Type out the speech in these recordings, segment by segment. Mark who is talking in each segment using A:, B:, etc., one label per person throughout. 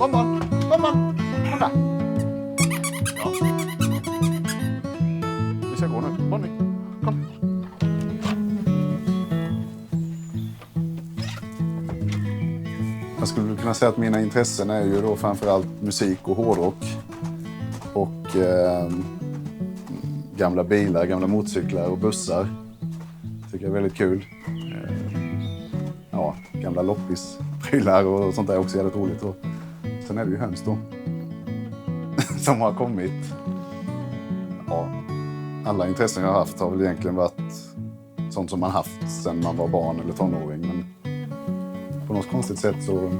A: Bonbon. Kom där. Ja. Vi ska gå nu. Bonnie, kom. Jag skulle kunna säga att mina intressen är ju då framförallt musik och hårdrock. Och gamla bilar, gamla motorcyklar och bussar. Tycker jag är väldigt kul. Ja, gamla loppisprylar och sånt där är också jävligt roligt. Och sen är det ju höns då. Som har kommit. Ja, alla intressen jag har haft har väl egentligen varit sånt som man haft sedan man var barn eller tonåring. Men på något konstigt sätt så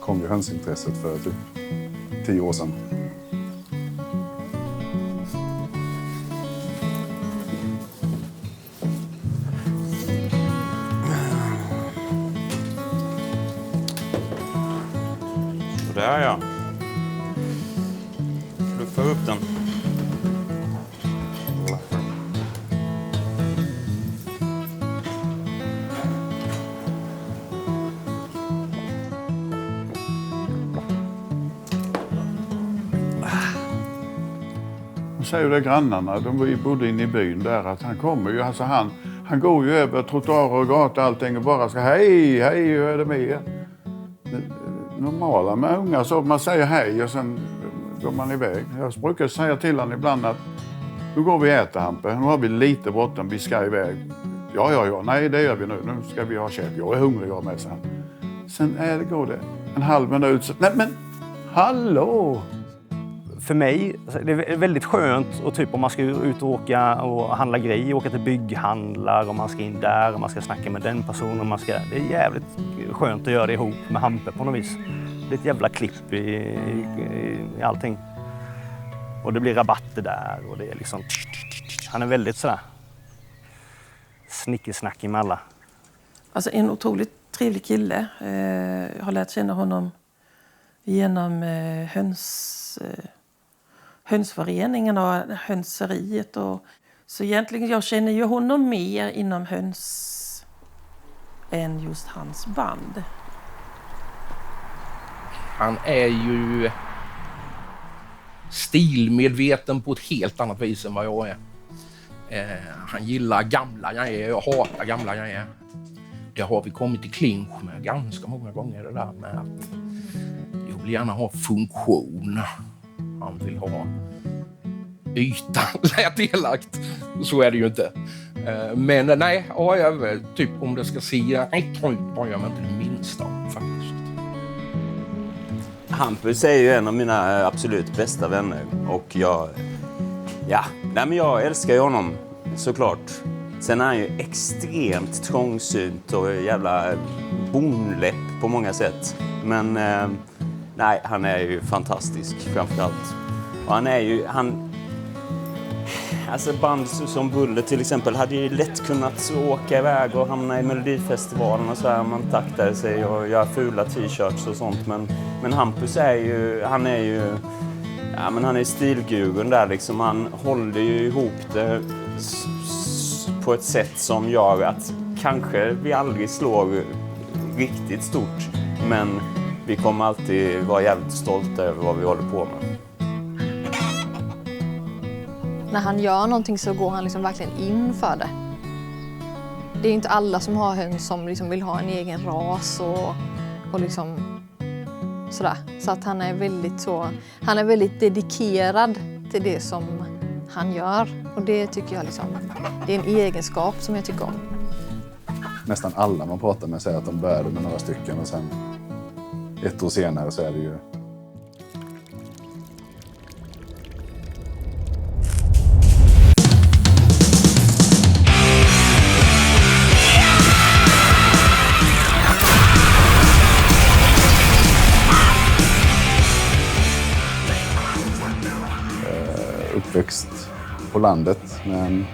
A: kom ju hönsintresset för typ 10 år sedan.
B: Där ja. Fluffa upp den.
C: De säger det grannarna, de bodde inne i byn där, att han kommer ju, alltså han går ju över trottoarer och gator och allting och bara ska hej, hur är det med er? Normala med unga så man säger hej och sen går man iväg. Jag brukar säga till honom ibland att nu går vi och äter, Hampe, nu har vi lite bråttom, vi ska iväg. Ja, nej det gör vi nu ska vi ha käk, jag är hungrig jag med sen går det en halv minut så, nej men hallå!
B: För mig det är väldigt skönt och typ om man ska ut och åka och handla grejer, åka till bygghandlar och man ska in där och man ska snacka med den personen det är jävligt skönt att göra det ihop med Hampe på något vis. Det är ett jävla klipp i allting. Och det blir rabatter där och det är liksom han är väldigt sådär snickesnackig med alla.
D: Alltså en otroligt trevlig kille. Jag har lärt känna honom genom hönsföreningen och hönseriet. Så egentligen jag känner ju honom mer inom höns än just hans band.
E: Han är ju stilmedveten på ett helt annat vis än vad jag är. Han gillar gamla jag är, jag hatar gamla jag är. Det har vi kommit i clinch med ganska många gånger det där med att jag vill gärna ha funktion. Han vill ha ytan lät elakt. Så är det ju inte. Men nej, jag typ om det ska se rätt ut bara jag inte det minsta faktiskt.
F: Hampus är ju en av mina absolut bästa vänner och jag älskar ju honom såklart. Sen är han ju extremt trångsynt och jävla bonläpp på många sätt. Men nej, han är ju fantastisk framförallt. Och alltså band som Buller till exempel hade ju lätt kunnat åka iväg och hamna i Melodifestivalen och så här. Man taktade sig och gör fula t-shirts och sånt. Men Hampus han är stilguren där liksom. Han håller ju ihop det på ett sätt som gör att kanske vi aldrig slår riktigt stort. Men vi kommer alltid vara jävligt stolta över vad vi håller på med.
G: När han gör någonting så går han liksom verkligen in för det. Det är inte alla som har höns som liksom vill ha en egen ras och liksom sådär. Så att han är väldigt dedikerad till det som han gör. Och det tycker jag liksom, det är en egenskap som jag tycker om.
A: Nästan alla man pratar med säger att de började med några stycken och sen 1 år senare så är det ju uppväxt på landet med en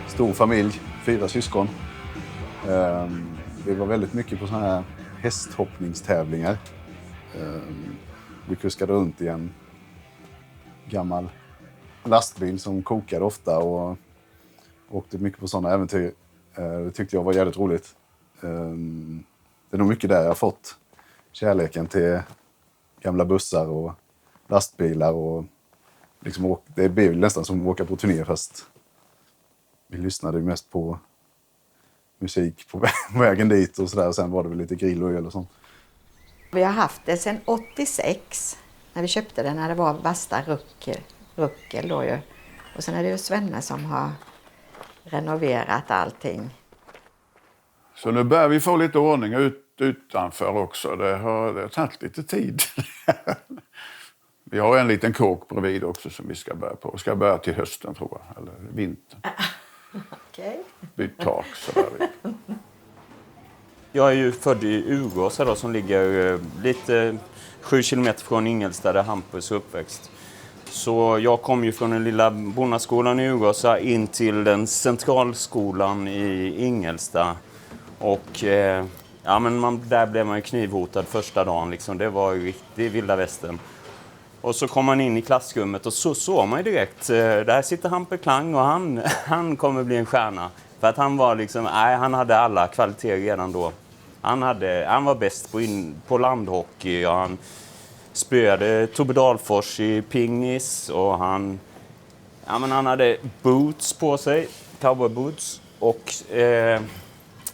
A: stor familj, 4 syskon. Vi var väldigt mycket på såna här hästhoppningstävlingar. Vi kuskade runt i en gammal lastbil som kokade ofta och åkte mycket på sådana äventyr. Det tyckte jag var jävligt roligt. Det är nog mycket där jag har fått kärleken till gamla bussar och lastbilar. Och liksom det blev nästan som att åka på turné, fast vi lyssnade ju mest på musik på vägen dit och sådär. Och sen var det väl lite grill och öl och sånt.
H: Vi har haft det sedan 86 när vi köpte den, när det var Basta Ruckel då ju. Och sen är det ju Svenne som har renoverat allting.
C: Så nu börjar vi få lite ordning utanför också. Det har tagit lite tid. Vi har en liten kåk bredvid också som vi ska börja på. Vi ska börja till hösten tror jag, eller vintern.
H: Okej.
C: Bytt tak sådär.
F: Jag är ju född i Ugåsa då, som ligger lite 7 kilometer från Ingelstad där Hampus är uppväxt. Så jag kom ju från den lilla bondaskolan i Ugåsa in till den centralskolan i Ingelstad. Och ja, men där blev man ju knivhotad första dagen. Liksom. Det var ju riktigt vilda västern. Och så kom man in i klassrummet och så såg man ju direkt. Där sitter Hampe Klang och han kommer bli en stjärna. För att han var liksom, han hade alla kvaliteter redan då. Han var bäst på landhockey och han spöade Tobbe Dahlfors i pingis och han hade boots på sig, cowboyboots. Och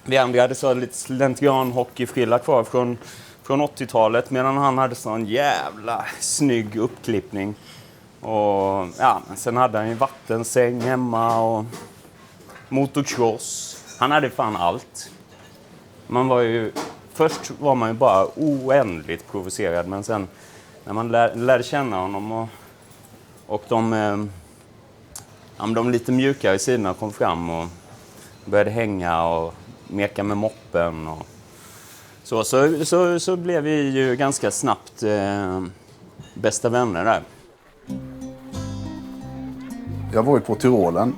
F: vi andra hade så lite slentrianhockeyfrilla kvar från 80-talet, medan han hade sån jävla snygg uppklippning. Och ja, men sen hade han ju vattensäng hemma och motocross. Han hade fan allt. Först var man ju bara oändligt provocerad, men sen när man lärde känna honom och de lite mjukare sidorna kom fram och började hänga och meka med moppen och så blev vi ju ganska snabbt bästa vänner där.
A: Jag var ju på Tyrolen,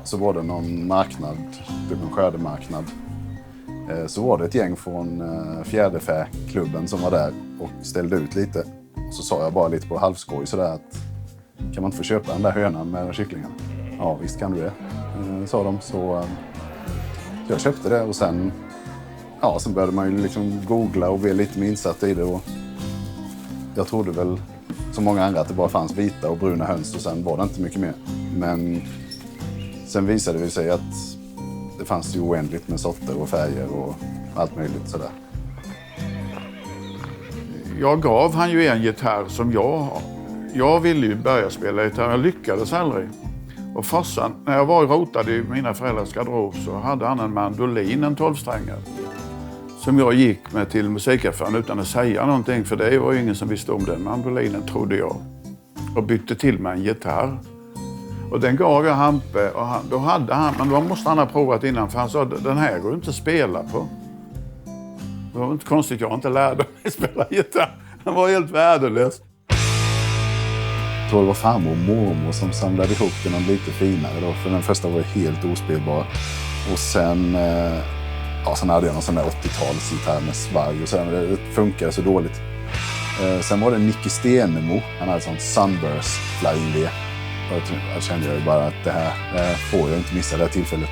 A: så var det någon marknad, typ en skördemarknad. Så var det ett gäng från Fjäderfäklubben som var där och ställde ut lite. Så sa jag bara lite på halvskoj sådär att kan man inte få köpa den där hönan med kycklingarna? Ja, visst kan du det, sa de. Så jag köpte det och sen började man ju liksom googla och bli lite mer insatt i det. Och jag trodde väl som många andra att det bara fanns vita och bruna höns och sen var det inte mycket mer. Men sen visade det sig att det fanns ju oändligt med sorter och färger och allt möjligt sådär.
C: Jag gav han ju en gitarr som jag ville ju börja spela gitarr. Jag lyckades aldrig. Och farsan, när jag var rotad i mina föräldrars garderob så hade han en mandolin, en 12-strängare. Som jag gick med till musikaffären utan att säga någonting, för det var ju ingen som visste om den mandolinen, trodde jag. Och bytte till med en gitarr. Och den gav jag Hampe och men då måste han ha provat innan, för han sa den här går inte att spela på. Det var inte konstigt, jag inte lärde mig spela gitarr. Den var helt värdelös.
A: Jag tror det var farmor och mormor som samlade ihop den lite finare då, för den första var helt ospelbar. Och sen hade jag någon sån där 80-talsgitarr med svaj och sen det funkade så dåligt. Sen var det Nicky Stenemo, han hade sån Sunburst Flying V. Jag kände ju bara att det här får jag inte missa det här tillfället.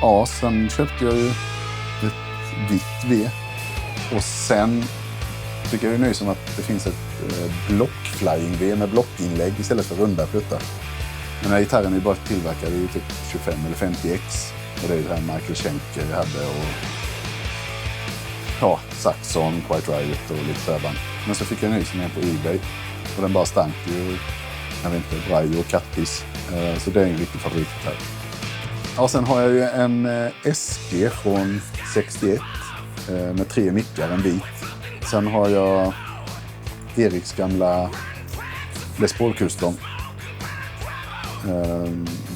A: Ja, sen köpte jag ju ett vitt V. Och sen tycker jag det är nöjsamt att det finns ett block-flying V med blockinlägg istället för runda pluttar. Men den här gitarren är bara tillverkad i typ 25 eller 50X. Och det är ju det här Michael Schenker hade och Saxon, Quiet Riot och lite förband. Men så fick jag en ny som är på eBay. Och den bara stank ju, jag vet inte, braj och kattpiss. Så det är en riktig favorit här. Ja, sen har jag ju en SG från 61 med 3 mickar, en vit. Sen har jag Eriks gamla Les Paul Custom.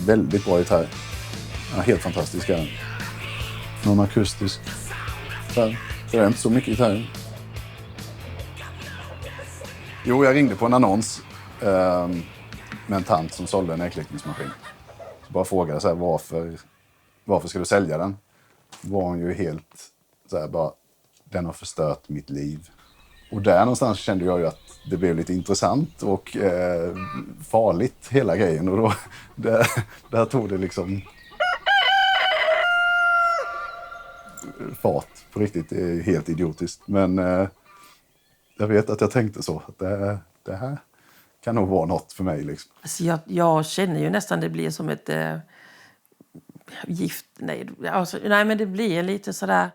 A: Väldigt bra gitarr. Ja, helt fantastisk är den. Någon akustisk. Det är inte så mycket gitarr. Jo, jag ringde på en annons med en tant som sålde en ekläggningsmaskin. Så bara frågade så här, varför ska du sälja den? Var hon ju helt så här, bara, den har förstört mitt liv. Och där någonstans kände jag ju att det blev lite intressant och farligt hela grejen. Och då där tog det liksom fart på riktigt. Det är helt idiotiskt. Men jag vet att jag tänkte så. Att det här kan nog vara något för mig. Liksom.
D: Alltså jag känner ju nästan det blir som ett gift. Nej, men det blir lite sådär.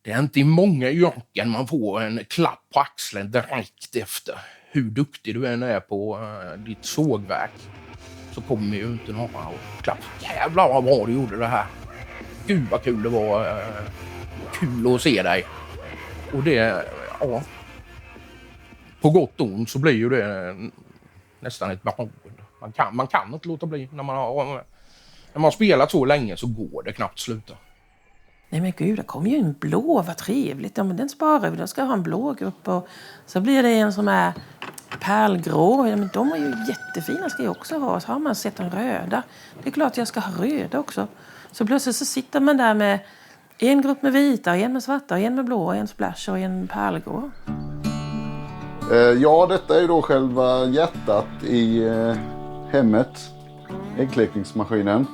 E: Det är inte i många yrken man får en klapp på axeln direkt efter. Hur duktig du än är på ditt sågverk så kommer ju inte några och klapp. Jävlar vad bra du gjorde det här. Gud vad kul det var. Kul att se dig. Och det, ja. På gott och ont så blir ju det nästan ett beroende. Man kan inte låta bli. När man har spelat så länge så går det knappt sluta.
D: Nej men gud, det kommer ju en blå, vad trevligt. Ja, men den sparar vi, då ska jag ha en blå grupp. Och så blir det en som är pärlgrå. Ja, men de är ju jättefina, ska jag också ha. Så har man sett en röda. Det är klart jag ska ha röda också. Så plötsligt så sitter man där med en grupp med vita, en med svarta, en med blå, en splash och en pärlgrå.
A: Ja, detta är ju då själva hjärtat i hemmet. Äggkläckningsmaskinen.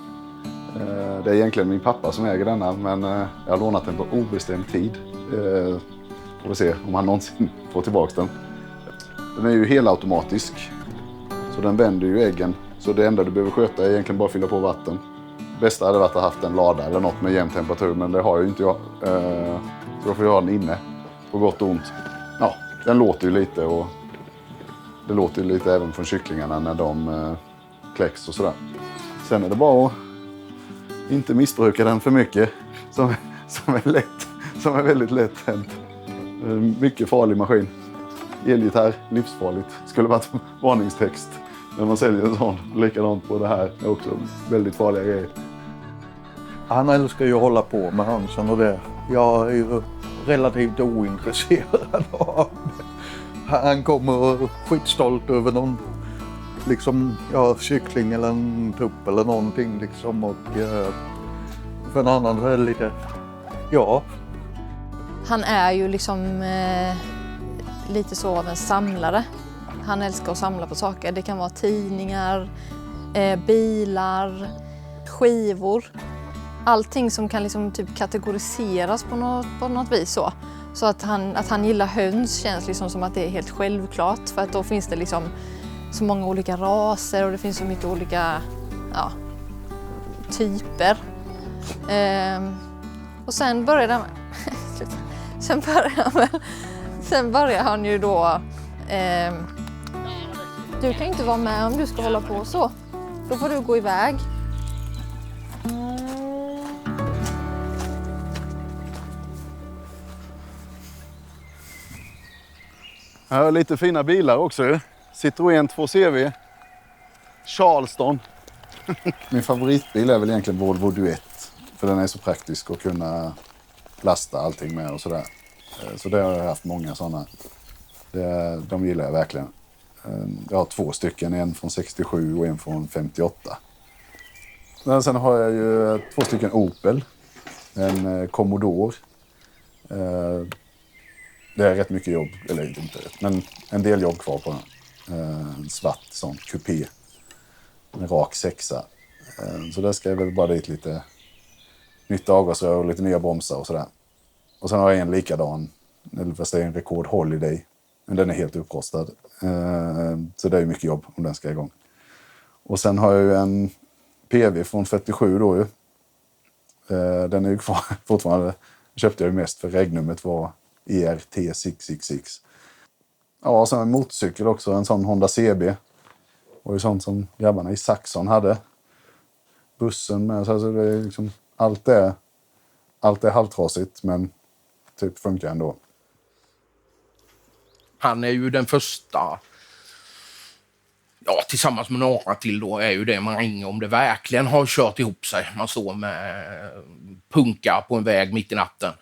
A: Det är egentligen min pappa som äger denna, men jag har lånat den på obestämd tid. Får vi se om han någonsin får tillbaka den. Den är ju helautomatisk, så den vänder ju äggen. Så det enda du behöver sköta är egentligen bara fylla på vatten. Bästa hade varit att ha haft en lada eller något med jämn temperatur, men det har ju inte jag. Så då får jag ha den inne, på gott och ont. Ja, den låter ju lite och det låter ju lite även från kycklingarna när de kläcks och sådär. Sen är det bara att inte missbruka den för mycket som är väldigt lätt hänt. Mycket farlig maskin. Elgitarr, livsfarligt. Skulle varit varningstext när man säljer en sån. Likadant på det här är också väldigt farliga grejer.
I: Han älskar ju att hålla på med hönsen och det. Jag är ju relativt ointresserad av det. Han kommer skitstolt över någon liksom, kyckling eller en tupp eller någonting liksom. Och för en annan så är det lite, ja.
G: Han är ju liksom lite så av en samlare. Han älskar att samla på saker. Det kan vara tidningar, bilar, skivor. Allting som kan liksom typ kategoriseras på något vis så. Så att han gillar höns känns liksom som att det är helt självklart. För att då finns det liksom så många olika raser och det finns så mycket olika typer. Och sen börjar han ju då du kan inte vara med om du ska hålla på så. Då får du gå iväg.
A: Här har lite fina bilar också. Citroën 2CV. Charleston. Min favoritbil är väl egentligen Volvo Duett. För den är så praktisk att kunna lasta allting med och sådär. Så det har jag haft många sådana. De gillar jag verkligen. Jag har 2 stycken. En från 67 och en från 58. Men sen har jag ju 2 stycken Opel. En Commodore. Det är rätt mycket jobb, eller inte rätt, men en del jobb kvar på den. En svart sån kupé. En rak 6:a. Så där ska jag väl bara dit lite nytt avgasrör och lite nya bromsar och sådär. Och sen har jag en likadan, eller fast det är en Rekord Holiday. Men den är helt upprostad. Så det är ju mycket jobb om den ska igång. Och sen har jag ju en PV från 47 då ju. Den är ju kvar fortfarande. Köpte jag ju mest för regnumret var ERT 666. Ja, och sen en motorcykel också. En sån Honda CB. Och ju sånt som grabbarna i Saxon hade. Bussen med. Så alltså det är liksom, allt är halvtrasigt men typ funkar ändå.
E: Han är ju den första, tillsammans med några till då, är ju det man ringer om det verkligen har kört ihop sig. Man står med punkar på en väg mitt i natten.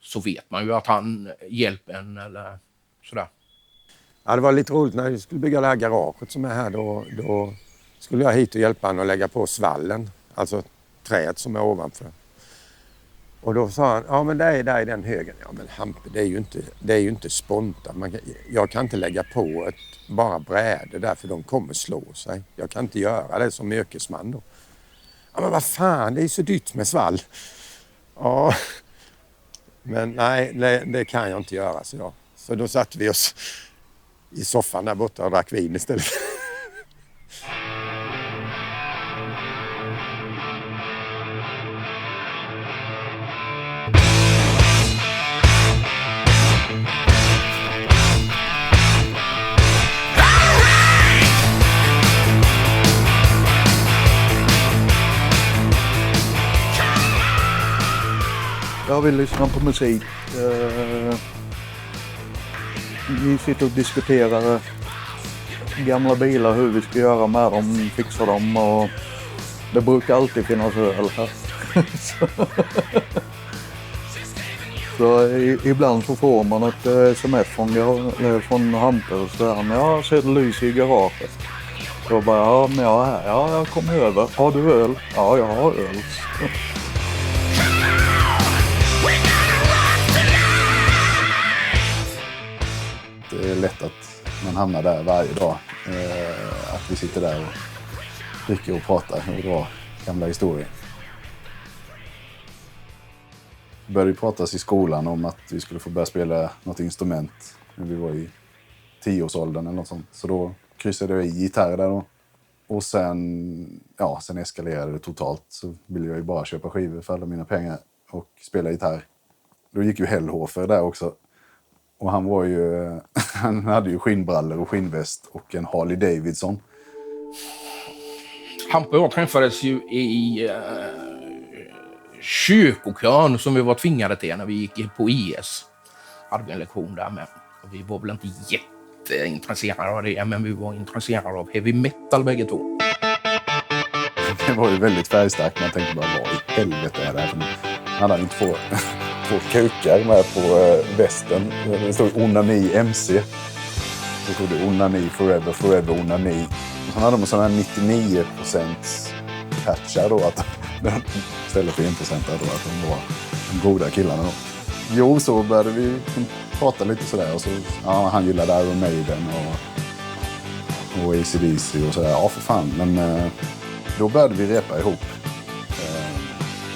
E: Så vet man ju att han hjälper en eller sådär.
J: Ja, det var lite roligt när vi skulle bygga det här garaget som är här. Då skulle jag hit och hjälpa honom att lägga på svallen. Alltså träet som är ovanför. Och då sa han, ja men det är där i den högen. Ja men Hampe, det är ju inte sponta. Jag kan inte lägga på bara bräde där för de kommer slå sig. Jag kan inte göra det som yrkesman då. Ja men vad fan, det är så dyrt med svall. Ja, men nej det kan jag inte göra så jag. Så då satt vi oss i soffan där borta och drack vin istället.
I: Jag vill lyssna på musik. Vi sitter och diskuterar gamla bilar, hur vi ska göra med dem, fixa dem och det brukar alltid finnas öl här. Så ibland så får man ett sms från Hampus där han, jag ser lys i garaget. Så bara, ja men jag är här, ja jag kommer över. Har du öl? Ja jag har öl.
A: Det är lätt att man hamnar där varje dag. Att vi sitter där och dricker och pratar och drar gamla historier. Vi började pratas i skolan om att vi skulle få börja spela något instrument när vi var i 10-årsåldern eller något sånt. Så då kryssade jag i gitarr där då. Och sen eskalerade det totalt. Så ville jag ju bara köpa skivor för alla mina pengar och spela gitarr. Då gick ju Hellhofer där också. Och han hade ju skinnbrallor och skinnväst och en Harley Davidson.
E: Hampe och jag träffades ju i kyrkokön som vi var tvingade till när vi gick på IS. Hade vi en lektion där med. Och vi var väl inte jätteintresserade av det, men vi var intresserade av heavy metal bägge två.
A: Det var ju väldigt färgstarkt. Man tänkte bara, vad i helvete är det här för något? Han hade inte två kukar med på västen. Det stod Onani MC. Så stod det Onani forever, forever Onani. Och sen hade de sådana här 99% patchar då. Istället för 1% då, att de var de goda killarna då. Jo, så började vi prata lite sådär. Och så, ja, han gillade Iron Maiden och AC/DC och sådär. Ja, för fan. Men då började vi repa ihop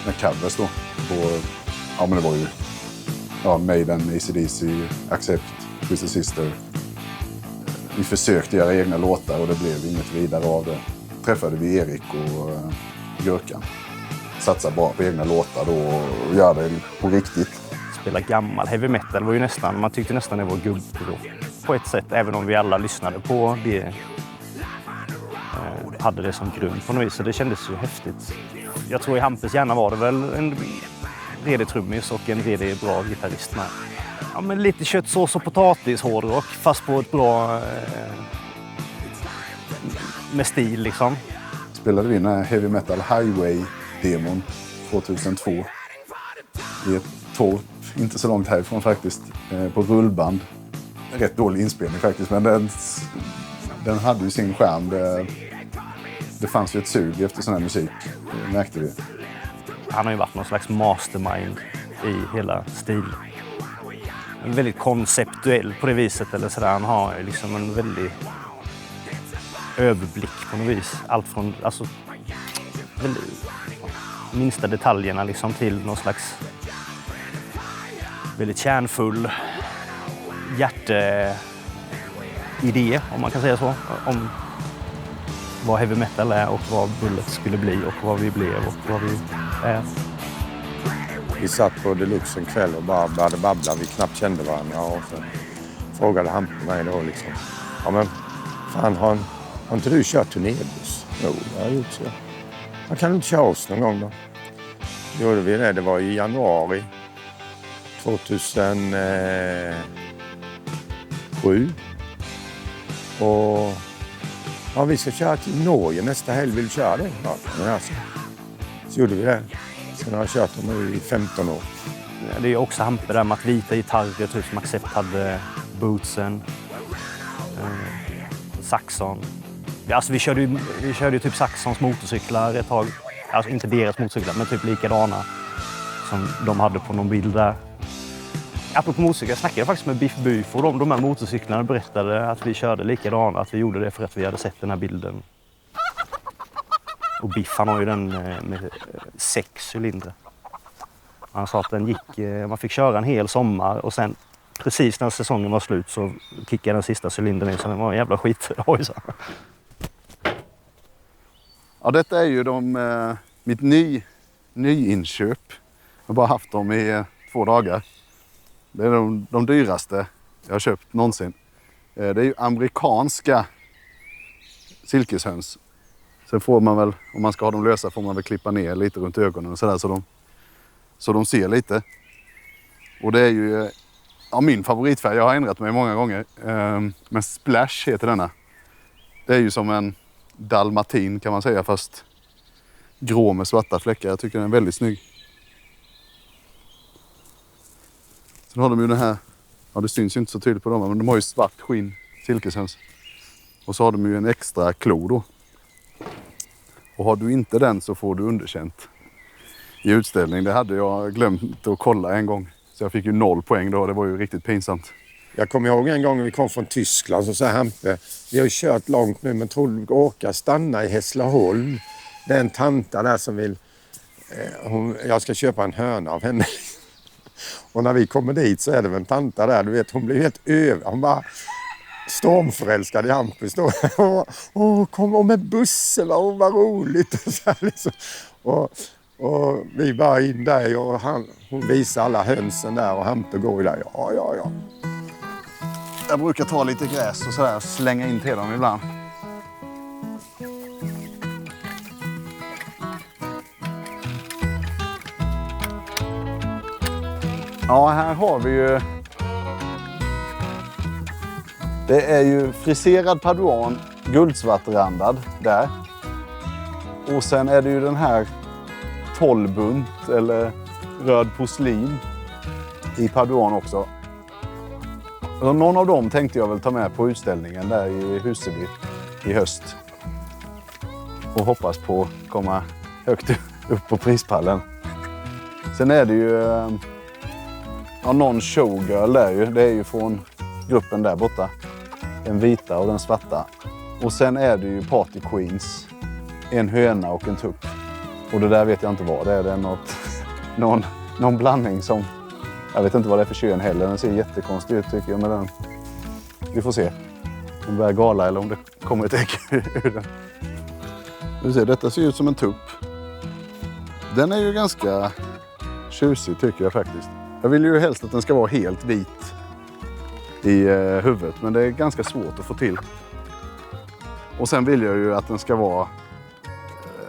A: med covers då. Ja, men det var ju Maiden, AC/DC, Accept, Twisted Sister. Vi försökte göra egna låtar och det blev inget vidare av det. Träffade vi Erik och Gurkan. Satsade bara på egna låtar då och göra det på riktigt.
B: Spela gammal heavy metal var ju nästan, man tyckte nästan det var gubb då. På ett sätt, även om vi alla lyssnade på det. Hade det som grund på något vis, så det kändes ju häftigt. Jag tror i Hampus hjärna var det väl en redig trummis och en redig bra gitarrist med. Ja, men lite köttsås och potatis hårdrock, fast på ett bra med stil liksom.
A: Spelade vi den här Heavy Metal Highway-demon 2002 i ett torp, inte så långt härifrån faktiskt, på rullband. Rätt dålig inspelning faktiskt, men den hade ju sin charm. Det fanns ju ett sug efter sån här musik, märkte vi.
B: Han har ju varit någon slags mastermind i hela stil. Väldigt konceptuell på det viset, eller sådär. Han har ju liksom en väldigt överblick på något vis. Allt från minsta detaljerna liksom till någon slags väldigt kärnfull hjärteidé, om man kan säga så, om vad heavy metal är och vad Bullet skulle bli och vad vi blev och vad vi är.
J: Vi satt på Deluxe en kväll och bara började babbla. Vi knappt kände varandra och så frågade han på mig då liksom. Ja men fan, har inte du kört turnébuss? Jo, jag har gjort så. Man kan inte köra oss någon gång då? Gjorde vi det. Det var i januari 2007. Och ja, vi ska köra till Norge nästa helg. Vill du köra det? Ja, men alltså. Så gjorde vi det. Sen har jag kört dem nu i 15 år.
B: Det är också Hampe där med att vita gitarrer, typ som Accept hade, Bootsen, Saxon. Alltså vi körde ju typ Saxons motorcyklar ett tag. Alltså inte deras motorcyklar, men typ likadana som de hade på någon bild där. Apropå motorcyklar, jag snackade faktiskt med Biff Buford om de här motorcyklarna och berättade att vi körde likadana, att vi gjorde det för att vi hade sett den här bilden. Och Biff, han har ju den med 6 cylindrar. Han sa att den gick, man fick köra en hel sommar och sen precis när säsongen var slut så kickade den sista cylindern in, så det var en jävla skit. Oj, så.
A: Ja, detta är ju mitt nyinköp. Jag har bara haft dem i 2 dagar. Det är de dyraste jag har köpt någonsin. Det är ju amerikanska silkeshöns. Sen får man väl, om man ska ha dem lösa, får man väl klippa ner lite runt ögonen och sådär så de ser lite. Och det är ju min favoritfärg. Jag har ändrat mig många gånger. Men Splash heter denna. Det är ju som en dalmatin kan man säga, fast grå med svarta fläckar. Jag tycker den är väldigt snygg. Sen har de ju den här, det syns ju inte så tydligt på dem, men de har ju svart skinn, silkeshöns. Och så har de ju en extra klo då. Och har du inte den så får du underkänt i utställning. Det hade jag glömt att kolla en gång. Så jag fick ju 0 poäng då, det var ju riktigt pinsamt.
J: Jag kommer ihåg en gång när vi kom från Tyskland så sa Hampe, vi har ju kört långt nu men tror du orkar stanna i Hässleholm? Det är en tanta där som vill, jag ska köpa en höna av henne. Och när vi kommer dit så är det en tanta där, du vet, hon blir helt hon bara stormförälskad i Hampus då. Kom med bussen, vad roligt. Och, så här, liksom. och vi bara in där och hon visar alla hönsen där och Hampe går där. Ja.
A: Jag brukar ta lite gräs och sådär och slänga in till dem ibland. Ja, här har vi ju... Det är ju friserad paduan, guldsvartrandad där. Och sen är det ju den här 12-bunt eller röd porslin i paduan också. Och någon av dem tänkte jag väl ta med på utställningen där i Huseby i höst. Och hoppas på att komma högt upp på prispallen. Sen är det ju någon showgirl där ju. Det är ju från gruppen där borta. Den vita och den svarta. Och sen är det ju Party Queens. En höna och en tupp. Och det där vet jag inte vad det är. Det är någon blandning som... Jag vet inte vad det är för kön heller. Den ser jättekonstig ut tycker jag med den. Vi får se. Om den börjar gala eller om det kommer ett ägg ur den. Du ser, detta ser ut som en tupp. Den är ju ganska tjusig tycker jag faktiskt. Jag vill ju helst att den ska vara helt vit i huvudet. Men det är ganska svårt att få till. Och sen vill jag ju att den ska vara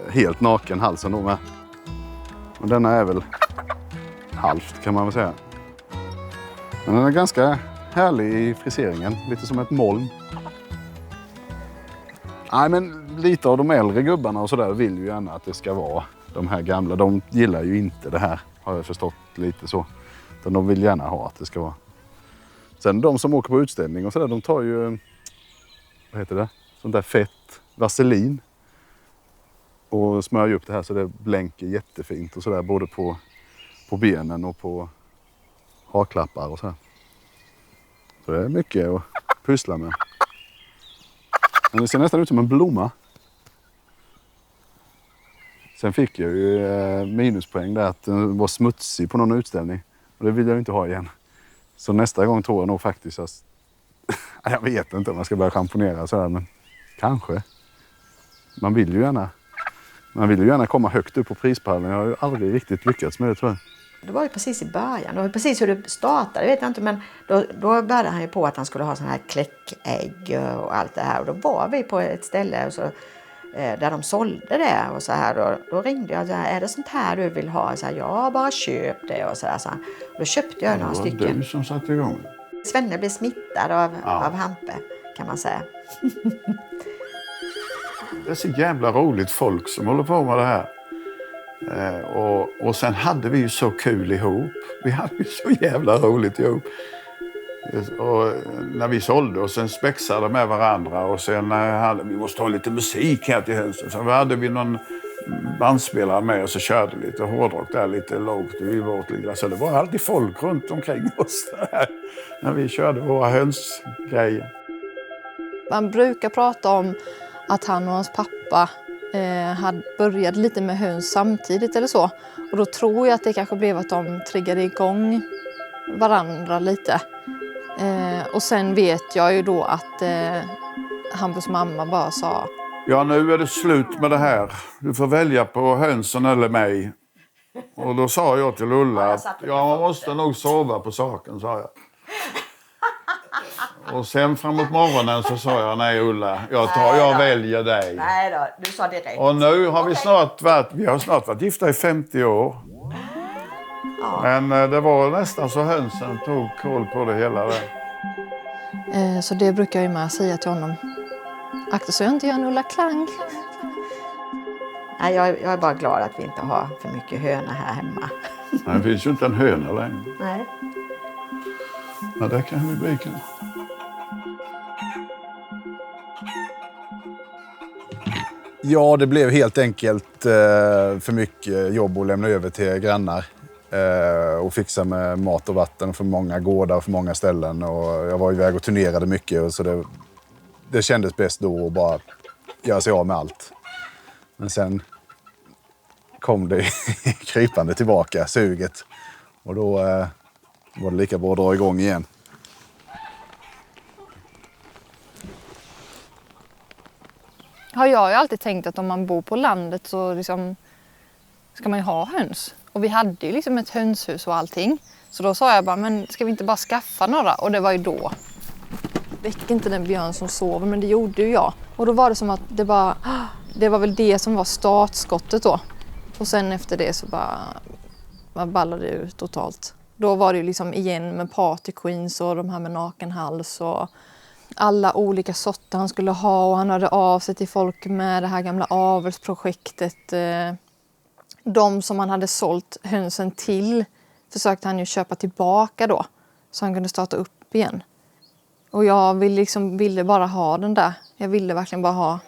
A: helt naken halsen då med. Och denna är väl halvt kan man väl säga. Men den är ganska härlig i friseringen. Lite som ett moln. Nej men lite av de äldre gubbarna och sådär vill ju gärna att det ska vara de här gamla. De gillar ju inte det här har jag förstått lite så. Utan de vill gärna ha att det ska vara. Sen de som åker på utställning och sådär de tar ju, vad heter det? Sånt där fett, vaselin. Och smörjer upp det här så det blänker jättefint och sådär både på benen och på haklappar och så här. Så det är mycket att pyssla med. Men det ser nästan ut som en blomma. Sen fick jag ju minuspoäng där att den var smutsig på någon utställning. Och det vill jag inte ha igen. Så nästa gång tror jag nog faktiskt att... jag vet inte om jag ska börja schamponera så här, men kanske. Man vill ju gärna komma högt upp på prispallen. Jag har ju aldrig riktigt lyckats med det tror jag.
H: Det var ju precis i början. Det var precis hur det startade, vet jag inte. Men då började han ju på att han skulle ha sån här kläckägg och allt det här. Och då var vi på ett ställe och så, där de sålde det och så här. Och då ringde jag och sa, är det sånt här du vill ha? Så här, ja, bara köp det och så där. Så och då köpte jag några stycken.
C: Det var du som satte igång.
H: Svenne blev smittad av Hampe, kan man säga.
C: Det är så jävla roligt folk som håller på med det här. Och sen hade vi ju så kul ihop. Vi hade ju så jävla roligt ihop. Och när vi sålde och sen spexade med varandra och sen vi måste ha lite musik här till hönsen. Så hade vi någon bandspelare med och så körde lite hårdrock där lite lågt i vårt lilla. Så det var alltid folk runt omkring oss där när vi körde våra hönsgrejer.
G: Man brukar prata om att han och hans pappa hade börjat lite med höns samtidigt eller så. Och då tror jag att det kanske blev att de triggade igång varandra lite. Och sen vet jag ju då att Hampus mamma bara sa:
C: Ja, nu är det slut med det här. Du får välja på hönsen eller mig. Och då sa jag till Ulla att man måste nog sova på saken, sa jag. Och sen framåt morgonen så sa jag: nej Ulla, jag väljer dig.
H: Nej då, du sa direkt.
C: Och nu har vi snart varit gifta i 50 år. Ja. Men det var nästan så hönsen tog koll på det hela där.
G: Så det brukar jag ju med säga till honom. Akta så jag inte gör en Ulla Klang.
H: Nej, jag är bara glad att vi inte har för mycket hönor här hemma.
C: Nej, det finns ju inte en höna längre.
H: Nej.
C: Men det kan vi bli kanske.
A: Ja, det blev helt enkelt för mycket jobb att lämna över till grannar. Och fixa med mat och vatten för många gårdar och för många ställen. Och jag var iväg och turnerade mycket. Och så det kändes bäst då att bara göra sig av med allt. Men sen kom det krypande tillbaka, suget. Och då var det lika bra att dra igång igen.
G: Jag har ju alltid tänkt att om man bor på landet så liksom ska man ju ha höns. Och vi hade ju liksom ett hönshus och allting. Så då sa jag bara, men ska vi inte bara skaffa några? Och det var ju då. Väck inte den björn som sover, men det gjorde ju jag. Och då var det som att det var väl det som var startskottet då. Och sen efter det så man ballade det ut totalt. Då var det ju liksom igen med Party Queens och de här med nakenhals och alla olika sorter han skulle ha. Och han hörde av sig till folk med det här gamla avelsprojektet. De som han hade sålt hönsen till försökte han ju köpa tillbaka då. Så han kunde starta upp igen. Och jag ville bara ha den där. Jag ville verkligen bara ha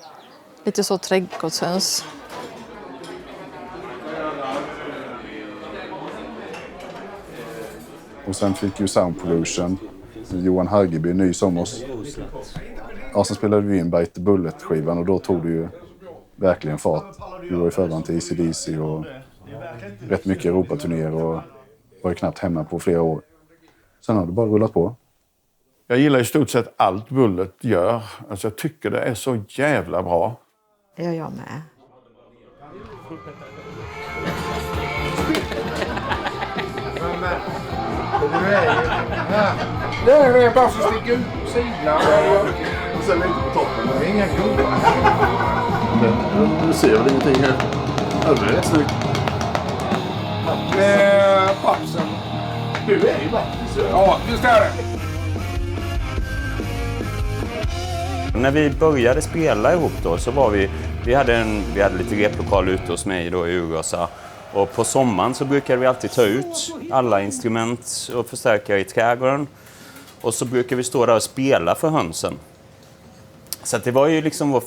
G: lite så trädgårdshöns.
A: Och sen fick ju Sound Pollution, Johan Hargeby, ny som oss. Ja, sen spelade vi in Bite the Bullet-skivan och då tog det ju verkligen fart. Vi var i förhand till AC/DC och rätt mycket Europaturnéer och var ju knappt hemma på flera år. Sen har det bara rullat på.
C: Jag gillar i stort sett allt Bullet gör. Alltså jag tycker det är så jävla bra.
H: Det gör jag med.
J: Det är bara så sticker ut på sidan.
A: Och sen lite på toppen.
J: Det är inga gubbar.
A: Du ser väl ingenting här? Ja, det är rätt snyggt.
J: Pappsen.
A: Du är ju faktiskt.
J: Ja, visst är det.
F: När vi började spela ihop då så var vi hade lite replokal ute hos mig då i Urgasa. Och på sommaren så brukade vi alltid ta ut alla instrument och förstärkare i trädgården. Och så brukade vi stå där och spela för hönsen. Så att det var ju liksom vår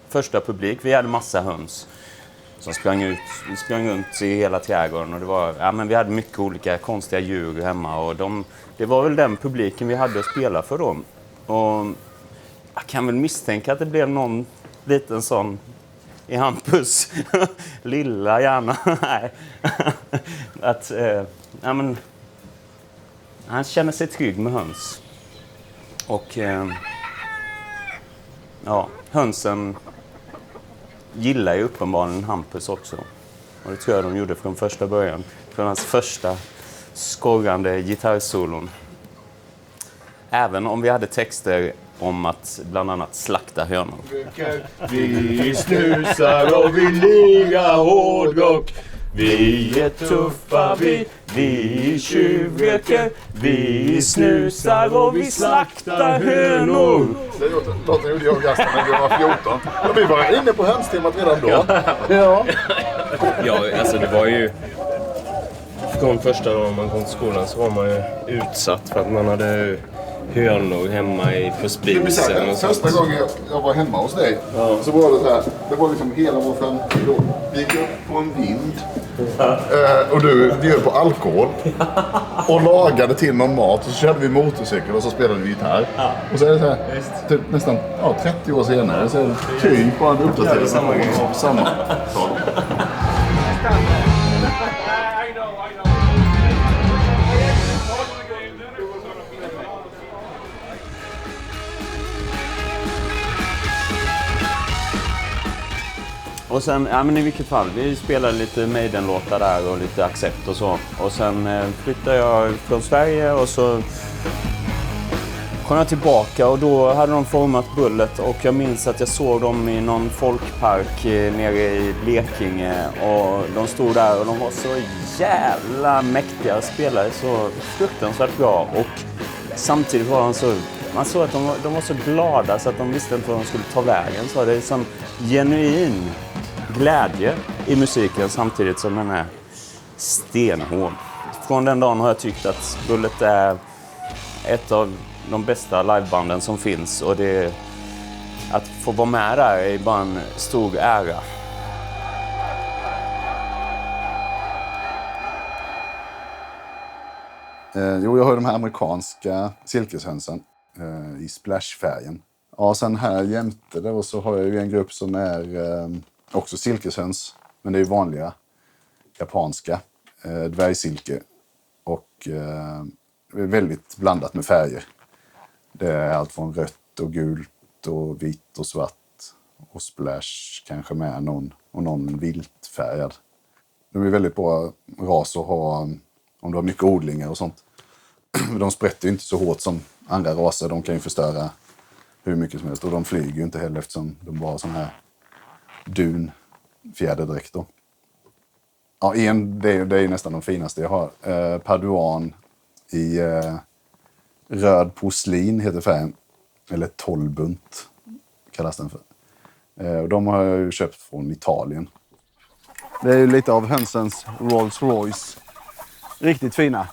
F: första publik. Vi hade massa höns som sprang runt i hela trädgården. Och det var, men vi hade mycket olika konstiga djur hemma. Och det var väl den publiken vi hade att spela för då. Och jag kan väl misstänka att det blev någon liten sån i Hampus lilla hjärna. Nej. Att, han känner sig trygg med höns. Och hönsen gillar ju uppenbarligen Hampus också. Och det tror jag de gjorde från första början. Från hans första skorrande gitarrsolon. Även om vi hade texter om att bland annat slakta hönor.
K: Vi snusar och vi lirar hårdrock. Vi är tuffa, vi tjuvröker. Vi snusar och vi slaktar hönor.
A: Låten gjorde jag och Gaston när vi var 14. Och vi var inne på hönstemat redan då.
K: Ja, alltså det var ju... Från första dagen man kom till skolan så var man ju utsatt för att man hade hönor hemma på spisen.
A: Första gången jag var hemma hos dig så var det så här, det var liksom hela vår framtid då. Vi gick upp på en vind och du bjöd på alkohol och lagade till någon mat och så körde vi motorcykel och så spelade vi gitarr. Och så är det så här, typ nästan 30 år senare så är det typ bara en uppdatering av samma sak.
F: Och sen, ja men i vilket fall, vi spelade lite Maiden-låtar där och lite Accept och så. Och sen flyttade jag från Sverige och så kom jag tillbaka och då hade de format Bullet och jag minns att jag såg dem i någon folkpark nere i Blekinge och de stod där och de var så jävla mäktiga spelare, så fruktansvärt bra och samtidigt var de så, man såg att de var så glada så att de visste inte vad de skulle ta vägen, så det är sån genuin glädje i musiken samtidigt som den är stenhård. Från den dagen har jag tyckt att Bullet är ett av de bästa livebanden som finns och det, att få vara med där är bara en stor ära.
A: Jo, jag har de här amerikanska silkeshönsen i splashfärgen. Ja, sen här jämte det och så har jag ju en grupp som är också silkeshöns, men det är ju vanliga japanska dvärgsilke och väldigt blandat med färger. Det är allt från rött och gult och vitt och svart och splash kanske med någon viltfärgad. De är väldigt bra ras att ha om du har mycket odlingar och sånt. De sprätter ju inte så hårt som andra raser. De kan ju förstöra hur mycket som helst. Och de flyger ju inte heller eftersom de bara har sån här dunfjäderdräkt då. Ja, det är nästan de finaste jag har. Paduan i röd porslin heter färgen. Eller 12-bunt kallas den för. Och de har jag ju köpt från Italien. Det är ju lite av hönsens Rolls Royce. Riktigt fina.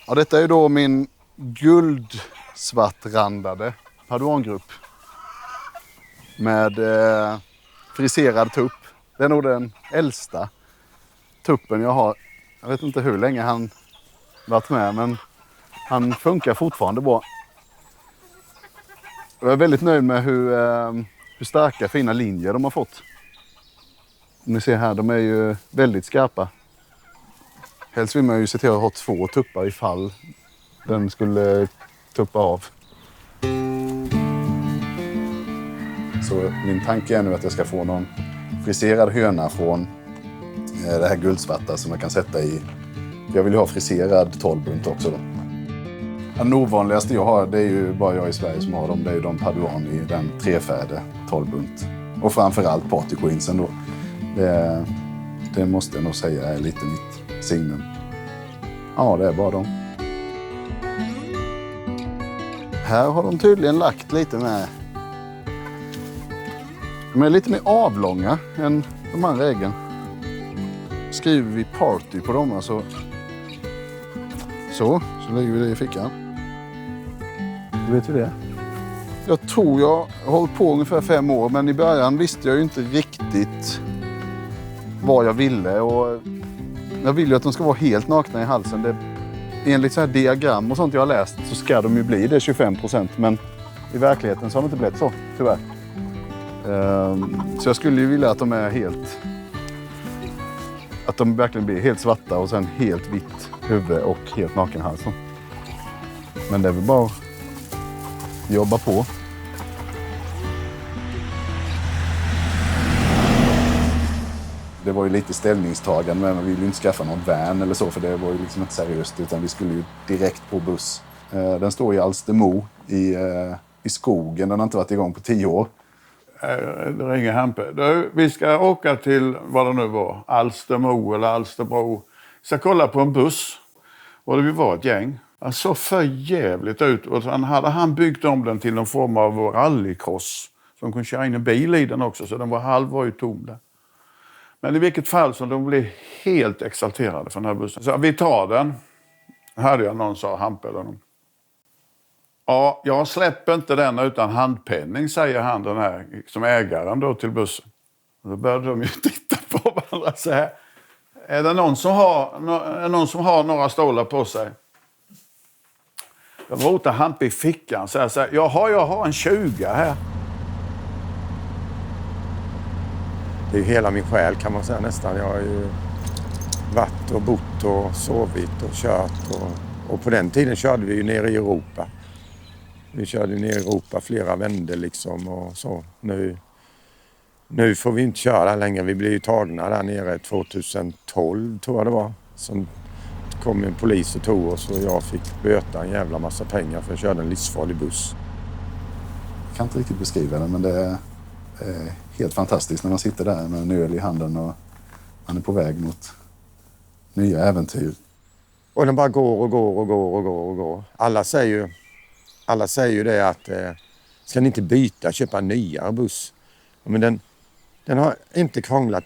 A: Ja, detta är ju då min guldsvartrandade paduangrupp. Med friserad tupp. Det är nog den äldsta tuppen jag har. Jag vet inte hur länge han varit med, men han funkar fortfarande bra. Jag är väldigt nöjd med hur starka fina linjer de har fått. Ni ser här, de är ju väldigt skarpa. Helst vill man ju se till att ha 2 tuppar ifall den skulle tuppa av. Så min tanke är nu att jag ska få någon friserad höna från det här guldsvarta som jag kan sätta i. Jag vill ju ha friserad 12-bunt också då. Den ovanligaste jag har, det är ju bara jag i Sverige som har dem. Det är ju de Paduan i den 3-färde 12-bunt. Och framförallt Party Queensen då. Det måste jag nog säga är lite mitt signum. Ja, det är bara dem. Här har de tydligen lagt lite med. De är lite mer avlånga än de andra äggen. Skriver vi party på dem alltså. Så lägger vi det i fickan. Då vet vi det. Jag tror jag har hållit på ungefär 5 år, men i början visste jag ju inte riktigt vad jag ville. Och jag vill ju att de ska vara helt nakna i halsen. Enligt så här diagram och sånt jag har läst så ska de ju bli det 25%, men i verkligheten så har det inte blivit så, tyvärr. Så jag skulle ju vilja att de är helt... Att de verkligen blir helt svarta och sen helt vitt huvud och helt naken hals. Men det är väl bara att jobba på. Det var ju lite ställningstagande, men vi ville inte skaffa någon van eller så, för det var ju liksom inte seriöst, utan vi skulle ju direkt på buss. Den står i Alstermo i skogen, den har inte varit igång på 10 år.
C: Det ringer Hampe. Vi ska åka till, vad det nu var, Alstermo eller Alsterbro. Ska kolla på en buss. Och det var ett gäng. Det såg för jävligt ut. Och sen hade han byggt om den till någon form av rallycross. Så de kunde köra in en bil i den också. Så den var ju tom där. Men i vilket fall så de blev helt exalterade för den här bussen. Så vi tar den. Hörde jag någon sa, Hampe eller någon. Ja, jag släpper inte den utan handpenning, säger han, den här som ägaren då till bussen. Och då började de ju titta på varandra så här. Är det någon som har några stålar på sig? Jag rotar Hampe i fickan så här. Jag har en 20 här.
J: Det är hela min själ kan man säga nästan. Jag har ju varit och bott och sovit och kört. Och på den tiden körde vi ju nere i Europa. Vi körde ner i Europa flera vändor liksom och så. Nu får vi inte köra längre. Vi blev ju tagna där nere 2012 tror jag det var. Sen kom en polis och tog oss och jag fick böta en jävla massa pengar för jag körde en livsfarlig buss.
A: Jag kan inte riktigt beskriva det, men det är helt fantastiskt när man sitter där med en öl i handen och man är på väg mot nya äventyr.
J: Och den bara går och går och går och går och går. Alla säger ju det att ska ni inte byta, köpa en nyare buss? Men den har inte krånglat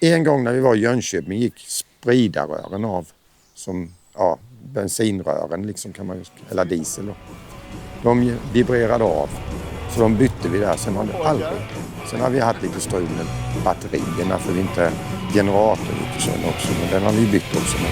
J: en gång när vi var i Jönköping gick spridarrören av som bensinrören liksom kan man eller diesel då. De vibrerade av så de bytte vi där. Sen har vi haft lite strul med batterierna för vi inte generatorn gick sönder också, men den har vi bytt också med.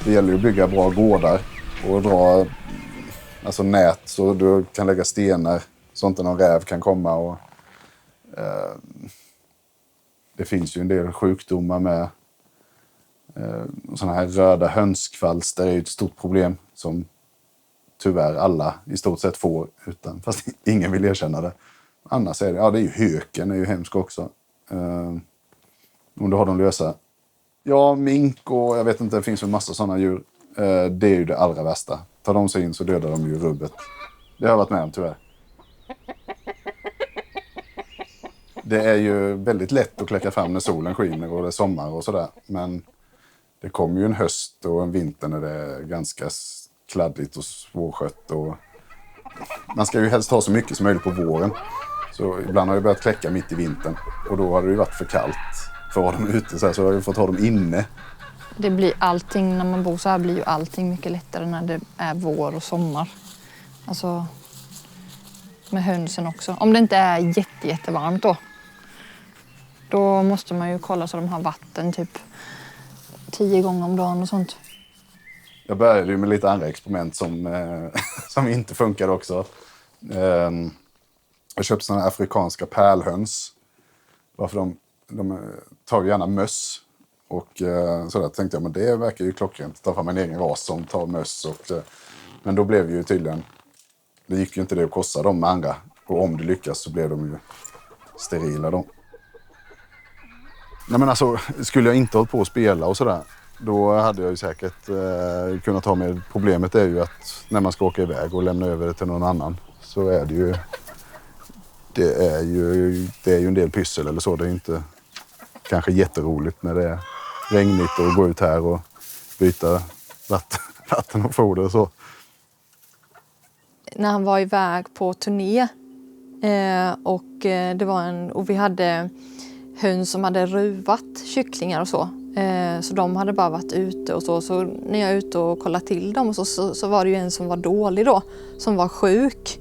A: Det gäller ju att bygga bra gårdar och dra nät så du kan lägga stenar så inte någon räv kan komma. Och, det finns ju en del sjukdomar med sådana här röda hönskvalster är ju ett stort problem som tyvärr alla i stort sett får fast ingen vill erkänna det. Annars är det är ju höken är ju hemsk också. Om du har dem lösa. Ja, mink och jag vet inte, det finns ju en massa sådana djur. Det är ju det allra värsta. Tar de sig in så dödar de ju rubbet. Det har jag varit med om tyvärr. Det är ju väldigt lätt att kläcka fram när solen skiner och det är sommar och sådär. Men det kommer ju en höst och en vinter när det är ganska kladdigt och svårskött. Och man ska ju helst ha så mycket som möjligt på våren. Så ibland har jag börjat kläcka mitt i vintern. Och då har det ju varit för kallt för att ha dem ute. Så jag har ju fått ha dem inne.
G: Det blir allting, när man bor så här blir ju allting mycket lättare när det är vår och sommar. Alltså med hönsen också. Om det inte är jättevarmt då måste man ju kolla så de har vatten typ 10 gånger om dagen och sånt.
A: Jag började ju med lite andra experiment som inte funkade också. Jag köpte sådana afrikanska pärlhöns. Varför de tar ju gärna möss. Och sådär tänkte jag, men det verkar ju klockrent. Ta fram en egen ras som tar möss. Men då blev ju tydligen, det gick ju inte det att kosta dem med andra. Och om det lyckas så blev de ju sterila då. Nej men alltså, skulle jag inte hållit på att spela och sådär, då hade jag ju säkert kunnat ha med. Problemet är ju att när man ska åka iväg och lämna över det till någon annan så är det är ju en del pyssel eller så. Det är inte kanske jätteroligt när det är regnigt och gå ut här och byta vatten och foder och så.
G: När han var iväg på turné och vi hade höns som hade ruvat kycklingar och så. Så de hade bara varit ute och så. Så när jag är ute och kollar till dem och så var det ju en som var dålig då. Som var sjuk.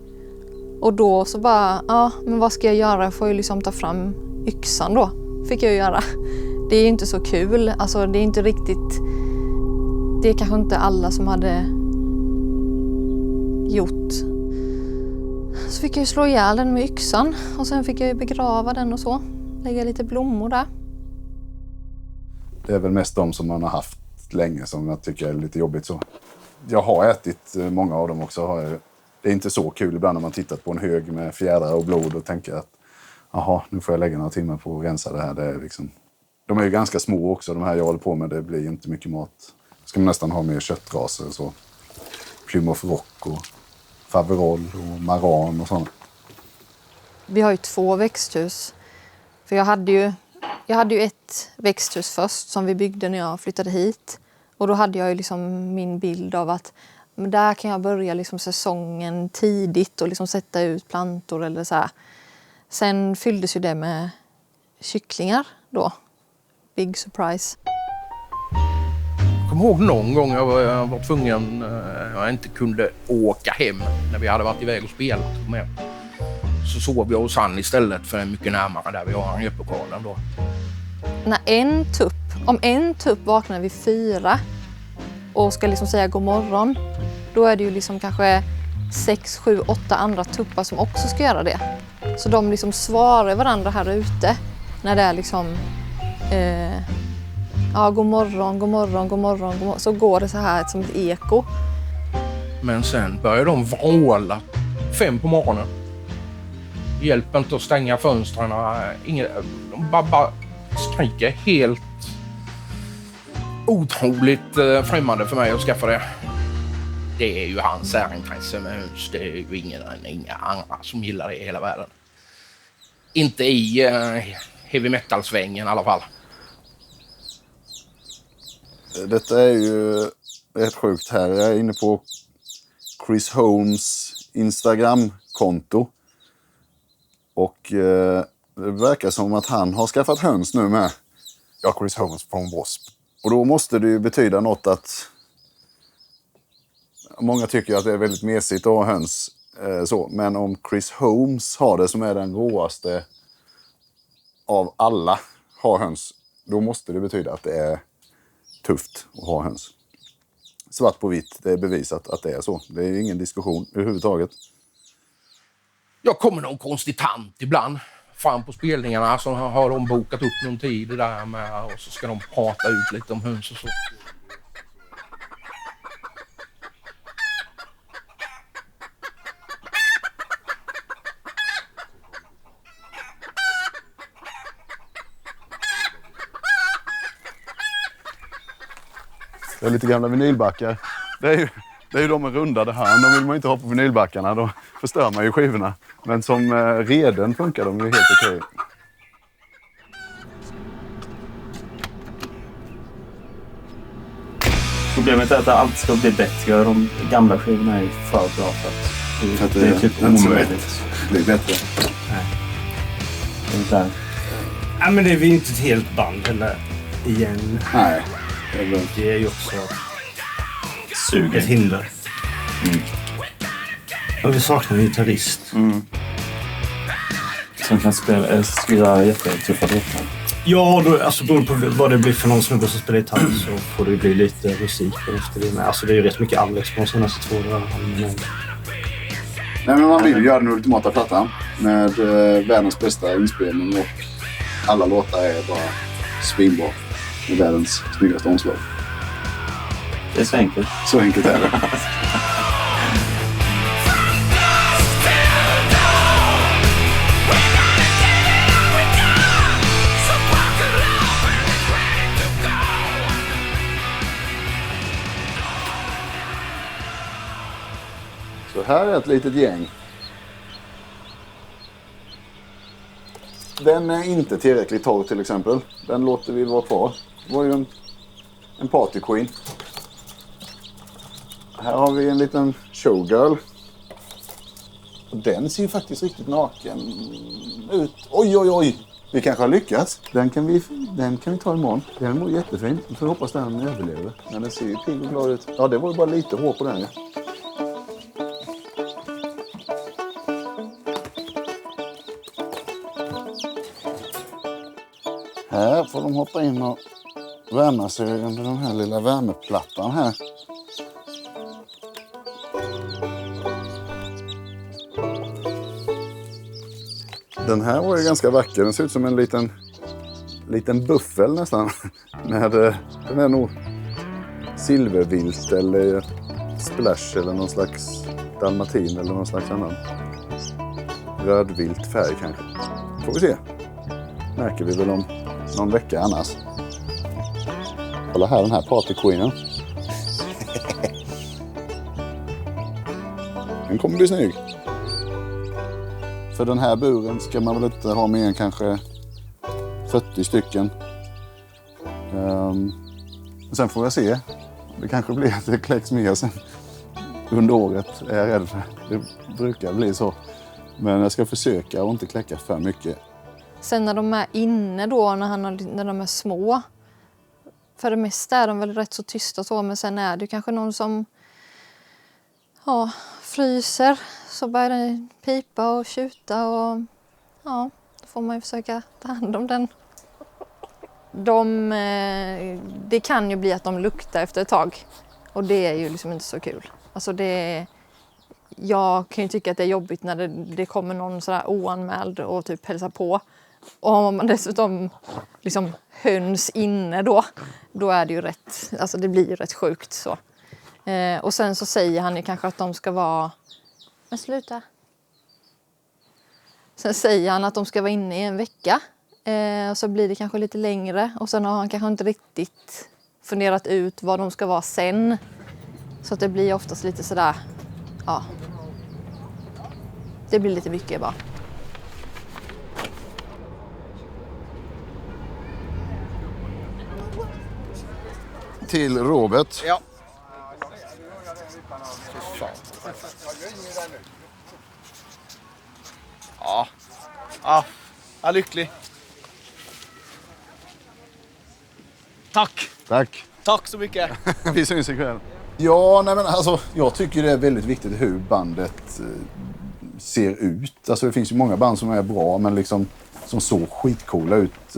G: Och då så bara, men vad ska jag göra? Jag får ju liksom ta fram yxan då. Fick jag göra. Det är inte så kul. Alltså det är inte riktigt. Det är kanske inte alla som hade gjort. Så fick jag ju slå ihjäl den med yxan. Och sen fick jag ju begrava den och så. Lägga lite blommor där.
A: Det är väl mest de som man har haft länge som jag tycker är lite jobbigt så. Jag har ätit många av dem också. Det är inte så kul ibland när man tittat på en hög med fjädrar och blod och tänker att nu får jag lägga några timmar på att rensa det här. Det är liksom, de är ju ganska små också, de här jag håller på med. Det blir inte mycket mat. Ska man nästan ha mer köttraser så. Plymouth Rock och Faverol och Maran och sånt.
G: Vi har ju 2 växthus. För jag hade ju ett växthus först som vi byggde när jag flyttade hit. Och då hade jag ju liksom min bild av att men där kan jag börja liksom säsongen tidigt och liksom sätta ut plantor eller så här. Sen fylldes ju det med kycklingar då. Big surprise.
E: Jag kommer ihåg någon gång jag var tvungen, jag inte kunde åka hem när vi hade varit iväg och spelat med. så sov jag hos han istället för mycket närmare där vi har repelokalen då.
G: Om en tupp vaknar vid 4 och ska liksom säga god morgon, då är det ju liksom kanske 6, 7, 8 andra tuppar som också ska göra det. Så de liksom svarar varandra här ute när det är liksom god morgon, god morgon, god morgon, god morgon. Så går det så här som ett eko.
E: Men sen börjar de vråla 5 på morgonen. Hjälper inte att stänga fönstren. De bara skriker helt otroligt främmande för mig att skaffa det. Det är ju hans särintresse med höns. Det är ju inga andra som gillar det i hela världen. Inte i heavy metal-svängen i alla fall.
A: Detta är ju rätt sjukt här. Jag är inne på Chris Holmes Instagram-konto. Och det verkar som att han har skaffat höns nu med. Ja, Chris Holmes från Wasp. Och då måste det ju betyda något att många tycker att det är väldigt mesigt att ha höns. Så. Men om Chris Holmes har det, som är den råaste av alla, har höns, då måste det betyda att det är tufft att ha höns. Svart på vitt, det är bevisat att det är så. Det är ingen diskussion överhuvudtaget.
E: Jag kommer någon konstig tant ibland fram på spelningarna, så har de bokat upp någon tid där med, och så ska de prata ut lite om höns och så.
A: Det är lite gamla vinylbackar. Det är ju de med rundade hörn. De vill man inte ha på vinylbackarna. Då förstör man ju skivorna. Men som reden funkar de ju helt okej.
F: Problemet är att allt ska bli bättre. De gamla skivorna är för bra för att det är typ omöjligt.
A: Det blir bättre.
F: Nej. Det är där.
B: Ja, men det är ju inte ett helt band eller igen.
A: Nej.
B: Det är ju också ett hinder. Och vi saknar en gitarrist.
F: Som kan skriva jättetuffa låtar.
B: Ja, då, alltså beroende på vad det blir för någon snubbe som spelar gitarr så får det bli lite musik efter det med. Alltså det är ju rätt mycket Alex på de senaste 2 åren.
A: Nej, men man vill ju göra den ultimata plattan med världens bästa inspelning och alla låtar är bara svinbra med världens snyggaste omslag.
F: Det är så enkelt.
A: Så enkelt är det. Så här är ett litet gäng. Den är inte tillräckligt torr till exempel. Den låter vi vara kvar. Det var ju en party queen. Här har vi en liten showgirl. Den ser ju faktiskt riktigt naken ut. Oj, oj, oj. Vi kanske har lyckats. Den kan vi ta imorgon. Den mår jättefin. Vi får hoppas den överlever. Men den ser ju pigg och glad ut. Ja, det var ju bara lite hår på den. Ja. Här får de hoppa in och värma sig under den här lilla värmeplattan här. Den här var ju ganska vacker. Den ser ut som en liten buffel nästan. Den är nog silvervilt eller splash eller någon slags dalmatin eller någon slags annan rödvilt färg kanske. Får vi se. Märker vi väl om någon vecka annars. Kolla här, den här partyqueenen. Den kommer bli snygg. För den här buren ska man väl inte ha mer än kanske 40 stycken. Sen får jag se. Det kanske blir att det kläcks mer sen under året, är jag rädd för. Det brukar bli så. Men jag ska försöka att inte kläcka för mycket.
G: Sen när de är inne då, när de är små. För det mesta är de väl rätt så tysta så, men sen är det kanske någon som fryser så börjar den pipa och tjuta och ja, då får man ju försöka ta hand om den. Det kan ju bli att de luktar efter ett tag och det är ju liksom inte så kul. Alltså jag kan ju tycka att det är jobbigt när det kommer någon sådär oanmäld och typ hälsar på. Och om man dessutom liksom höns inne då är det ju alltså det blir ju rätt sjukt så. Och sen så säger han ju kanske att de ska vara... Men sluta. Sen säger han att de ska vara inne i en vecka. Och så blir det kanske lite längre. Och sen har han kanske inte riktigt funderat ut vad de ska vara sen. Så att det blir oftast lite sådär... Ja. Det blir lite mycket bara.
A: Till Robert.
L: Ja. Ja, lycklig. Tack. Tack så mycket.
A: Vi syns ikväll. Ja, nej men alltså, jag tycker det är väldigt viktigt hur bandet ser ut. Alltså det finns ju många band som är bra men liksom som såg skitcoola ut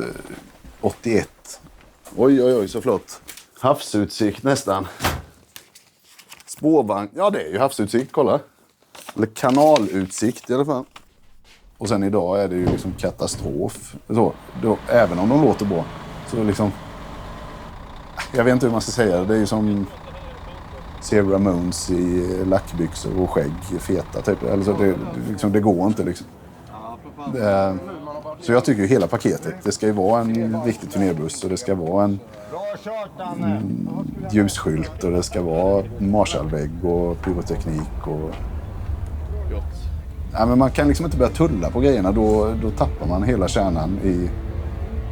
A: 81. Oj, så flott. Havsutsikt nästan. Spårvagn. Ja, det är ju havsutsikt, kolla. Eller kanalutsikt i alla fall. Och sen idag är det ju liksom katastrof. Så, även om de låter bra. Så liksom... Jag vet inte hur man ska säga det. Det är ju som... Zero Ramones i lackbyxor och skägg, feta typ. Alltså det går inte liksom. Så jag tycker ju hela paketet. Det ska ju vara en riktig turnébuss och det ska vara en ljusskylt och det ska vara Marshallvägg och pyroteknik och... Ja, men man kan liksom inte börja tulla på grejerna, då tappar man hela kärnan i...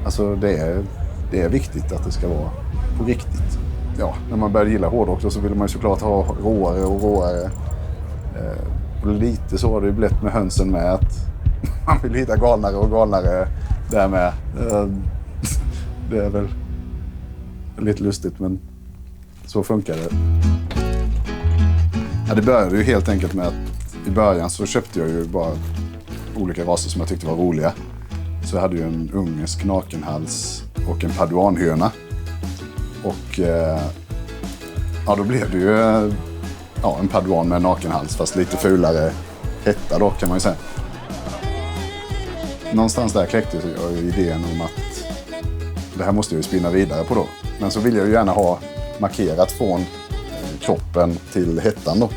A: Alltså det är viktigt att det ska vara på riktigt. Ja, när man börjar gilla hårdrock så vill man ju såklart ha råare. Och lite så har det ju blivit med hönsen med att man vill hitta galnare där med. Det är väl lite lustigt men så funkar det. Ja, det började ju helt enkelt med att i början så köpte jag ju bara olika raser som jag tyckte var roliga. Så jag hade ju en ungersk nakenhals och en paduanhöna. Och ja, då blev det ju en paduan med nakenhals fast lite fulare hetta då kan man ju säga. Någonstans där kläckte jag ju idén om att det här måste jag ju spinna vidare på då. Men så vill jag ju gärna ha markerat från kroppen till hettan då.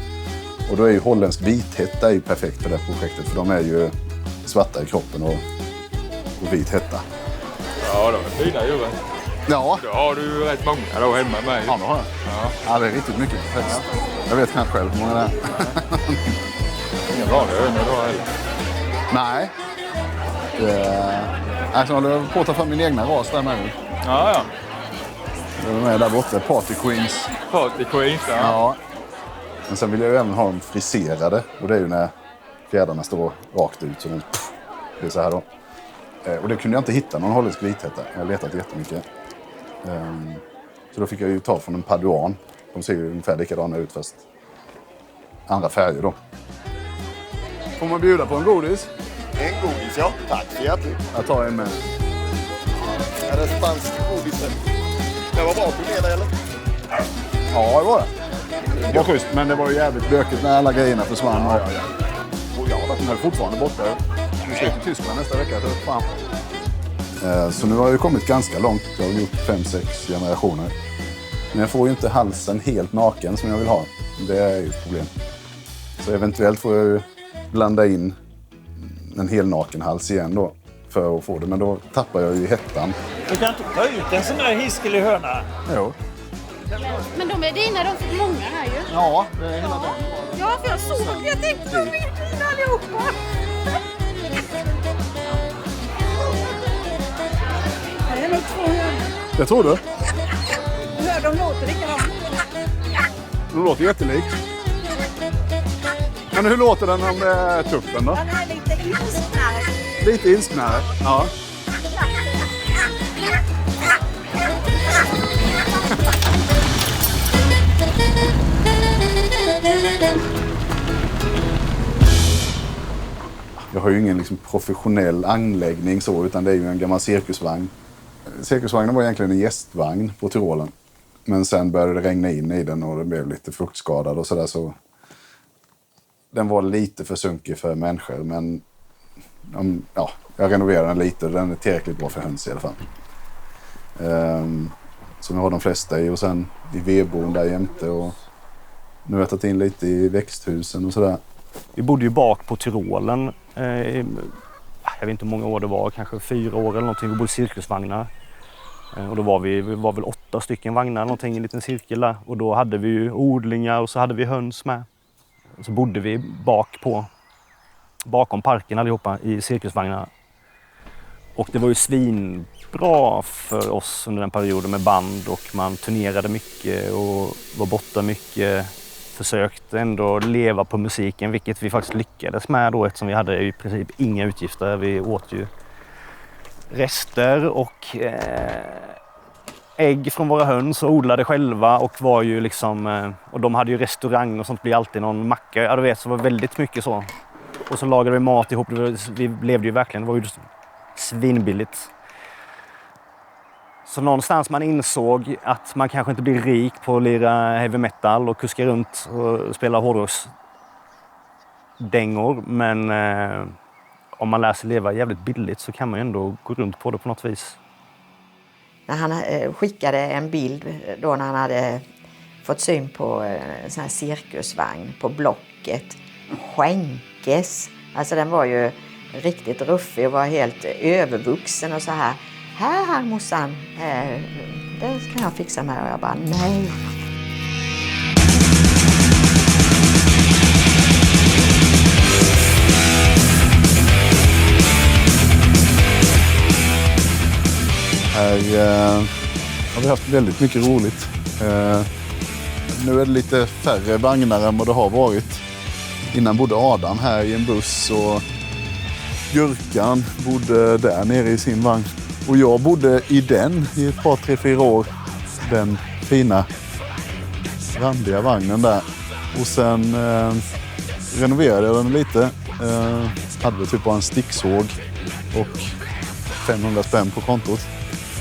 A: Och då är ju holländsk vithetta ju perfekt för det projektet för de är ju svarta i kroppen och vit hetta.
M: Ja, de är fina djuren.
A: Ja.
M: Då har du ju rätt många då hemma med.
A: Ja, det har jag. Ja, det är riktigt mycket. Jag vet kanske själv hur många det är.
M: Inga vanliga hönor då heller.
A: Nej. Jag håller på att ta fram min egna ras där med.
M: Ja.
A: De är där borta. Party Queens.
M: Party Queens, ja.
A: Ja. Men sen vill jag ju även ha dem friserade. Och det är ju när fjädrarna står rakt ut. Så det är så här då. Och det kunde jag inte hitta någon holländsk vithetta. Jag har letat jättemycket. Så då fick jag ju ta från en paduan. De ser ju ungefär likadana ut fast andra färger då. Får man bjuda på en godis?
L: En godis, ja. Tack så hjärtligt.
A: Jag tar en med.
L: Är det spansk godisen? Det var bra på det eller?
A: Ja, det var det. Det var schysst, men det var ju jävligt bökigt när alla grejerna försvann. Ja. Och ja, de är fortfarande borta. Vi ska till Tyskland nästa vecka. Så nu har jag ju kommit ganska långt. Jag har gjort 5-6 generationer. Men jag får ju inte halsen helt naken som jag vill ha. Det är ju ett problem. Så eventuellt får jag ju blanda in en hel nakenhals igen då. För att få det. Men då tappar jag ju hettan.
N: Du kan inte ta ut en sån här hiskelig höna.
A: Jo.
O: Men de är dina, de fick många här ju.
A: Ja, det är hela dagen.
O: Ja, för jag såg det. Jag tänkte de är dina allihopa. Det är nog 2 hönor.
A: Det tror du?
O: Hör, de låter likadant.
A: De låter jättelikt. Men hur låter den om det är tuppen då?
O: Den är lite ilsknare.
A: Lite ilsknare, ja. har ju ingen liksom professionell anläggning så, utan det är ju en gammal cirkusvagn. Cirkusvagnen var egentligen en gästvagn på Tyrolen. Men sen började det regna in i den och den blev lite fuktskadad och sådär, så den var lite för sunkig för människor, men ja, jag renoverade den lite och den är tillräckligt bra för höns i alla fall. Som jag har de flesta i, och sen i vedboden där jämte, och nu har jag tagit in lite i växthusen och sådär.
B: Vi bodde ju bak på Tyrolen, jag vet inte hur många år det var, kanske 4 år eller någonting. Vi bodde i cirkusvagnar. Och då var vi var väl 8 stycken vagnar, någonting i en liten cirkel där. Och då hade vi ju odlingar och så hade vi höns med. Och så bodde vi bakom parken allihopa i cirkusvagnar. Och det var ju svinbra för oss under den perioden med band, och man turnerade mycket och var borta mycket. Försökte ändå leva på musiken, vilket vi faktiskt lyckades med då, eftersom vi hade i princip inga utgifter. Vi åt ju rester och ägg från våra höns och odlade själva, och var ju liksom, och de hade ju restaurang och sånt, blir alltid någon macka. Ja, du vet, så var väldigt mycket så. Och så lagade vi mat ihop. Vi levde ju verkligen, det var ju svinbilligt. Så någonstans man insåg att man kanske inte blir rik på att lira heavy metal och kuska runt och spela hårdrocksdängor. Men om man lär sig leva jävligt billigt så kan man ju ändå gå runt på det på något vis.
H: När han skickade en bild då när han hade fått syn på en sån här cirkusvagn på Blocket. Skänkes. Alltså den var ju riktigt ruffig och var helt övervuxen och så här. Här morsan, det kan jag fixa med. Och jag bara, nej.
A: Här har vi haft väldigt mycket roligt. Nu är det lite färre vagnar än vad det har varit. Innan bodde Adam här i en buss, och Gurkan bodde där nere i sin vagn. Och jag bodde i den i ett par, 3-4 år. Den fina, randiga vagnen där. Och sen renoverade jag den lite. Hade typ bara en sticksåg och 500 spänn på kontot.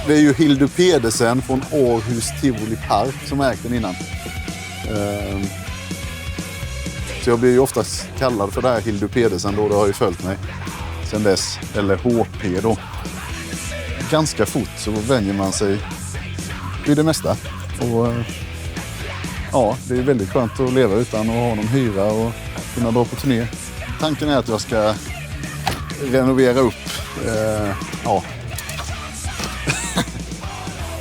A: Det är ju Hildur Pedersen från Århus Tivoli Park som ägt den innan. Så jag blir ju oftast kallad för det här Hildur Pedersen då, det har ju följt mig sen dess. Eller HP då. Ganska fort så vänjer man sig vid det mesta. Och ja, det är väldigt skönt att leva utan att ha någon hyra och kunna dra på turné. Tanken är att jag ska renovera upp. Ja.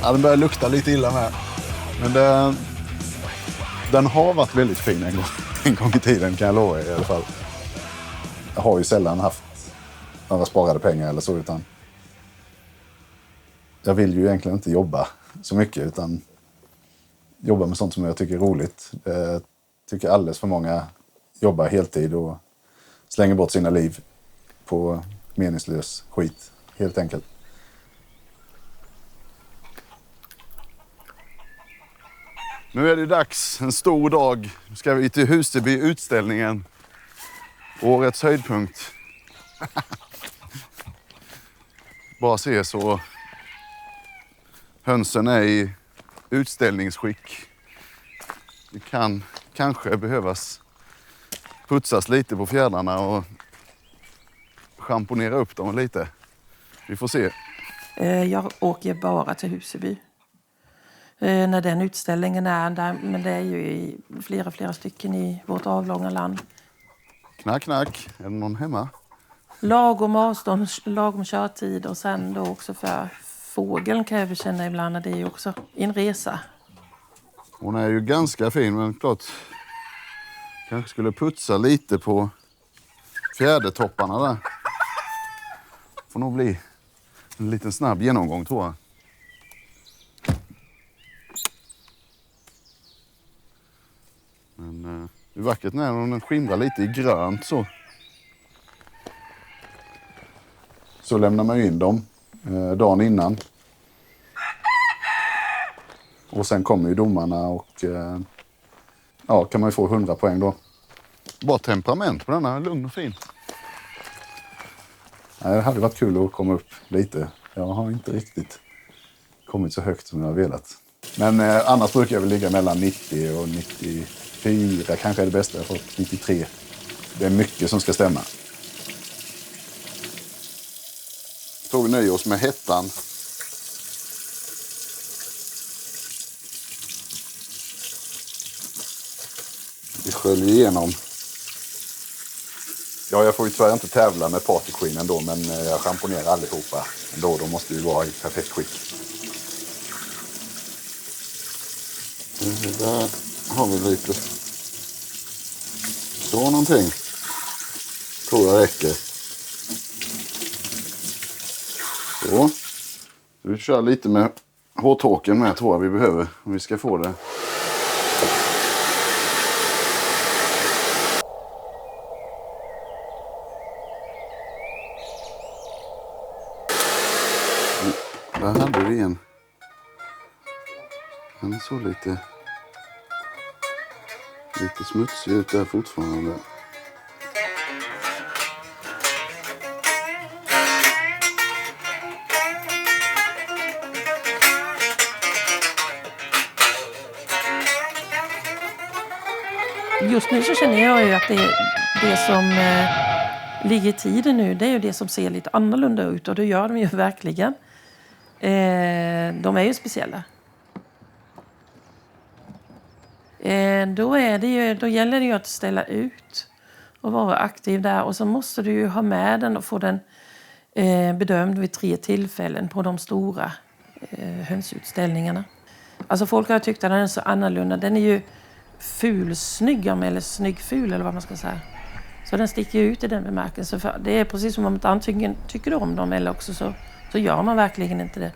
A: Ja, den börjar lukta lite illa med. Men den har varit väldigt fin en gång i tiden, kan jag lova i alla fall. Jag har ju sällan haft några sparade pengar eller så, utan jag vill ju egentligen inte jobba så mycket, utan jobba med sånt som jag tycker är roligt. Jag tycker alldeles för många jobbar heltid och slänger bort sina liv på meningslös skit, helt enkelt. Nu är det dags, en stor dag. Nu ska vi till Huseby utställningen. Årets höjdpunkt. Bara se så. Hönsen är i utställningsskick. Det kan kanske behövas putsas lite på fjädrarna och schamponera upp dem lite. Vi får se.
D: Jag åker bara till Huseby. När den utställningen är där, men det är ju i flera stycken i vårt avlånga land.
A: Knack, knack. Är det någon hemma?
D: Lagom avstånd, lagom körtid, och sen då också för fågeln kan jag känna ibland att det är ju också en resa.
A: Hon är ju ganska fin, men klart kanske skulle putsa lite på fjädertopparna där. Får nog bli en liten snabb genomgång, tror jag. Men det är vackert när den skimrar lite i grönt så. Så lämnar man ju in dem dagen innan. Och sen kommer ju domarna och ja, kan man ju få 100 poäng då. Bara temperament på denna, lugn och fin. Det hade varit kul att komma upp lite. Jag har inte riktigt kommit så högt som jag har velat. Men annars brukar jag väl ligga mellan 90 och 94. Kanske är det bästa. Jag har fått 93. Det är mycket som ska stämma. Så vi nöjer oss med hettan. Vi sköljer igenom. Ja, jag får ju tyvärr inte tävla med Party Queen ändå, men jag schamponerar allihopa ändå. De måste ju vara i perfekt skick. Där har vi lite. Så någonting. Tror jag räcker. Så. Vi kör lite med hårtåken med, tror jag vi behöver. Om vi ska få det. Där hade vi en. Den såg lite smutsig ut där fortfarande.
D: Just nu så känner jag ju att det som ligger i tiden nu, det är ju det som ser lite annorlunda ut. Och det gör de ju verkligen. De är ju speciella. Då gäller det ju att ställa ut och vara aktiv där. Och så måste du ju ha med den och få den bedömd vid 3 tillfällen på de stora hönsutställningarna. Alltså folk har tyckt att den är så annorlunda. Den är ju fulsnygg, eller snyggful eller vad man ska säga. Så den sticker ut i den bemärkelsen. För det är precis som om man antingen tycker om dem eller också så gör man verkligen inte det.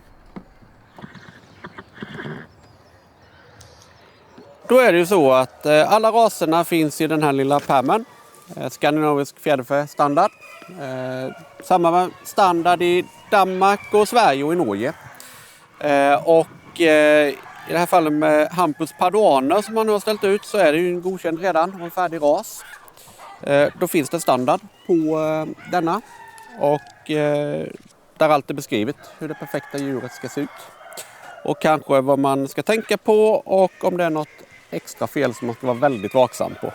P: Då är det ju så att alla raserna finns i den här lilla pärmen. Skandinavisk fjäderfä standard. Samma standard i Danmark och Sverige och i Norge. I det här fallet med Hampus Paduaner som man nu har ställt ut så är det ju en godkänd redan och en färdig ras. Då finns det standard på denna och där allt är beskrivet hur det perfekta djuret ska se ut. Och kanske vad man ska tänka på och om det är något extra fel som man ska vara väldigt vaksam på.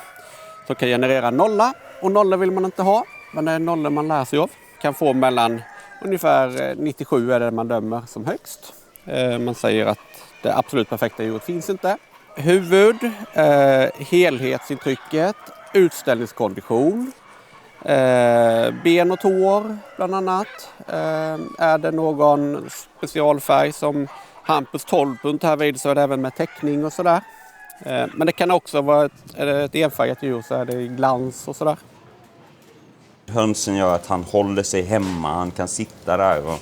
P: Så kan generera nolla och nolla vill man inte ha, men det är nollor man lär sig av. Kan få mellan ungefär 97 är det man dömer som högst. Man säger att det absolut perfekta djuret finns inte. Huvud, helhetsintrycket, utställningskondition, ben och tår bland annat. Är det någon specialfärg som Hampus 12-punt här vid så är det även med täckning och sådär. Men det kan också vara ett enfärgat djur så är det glans och sådär.
F: Hönsen gör att han håller sig hemma, han kan sitta där och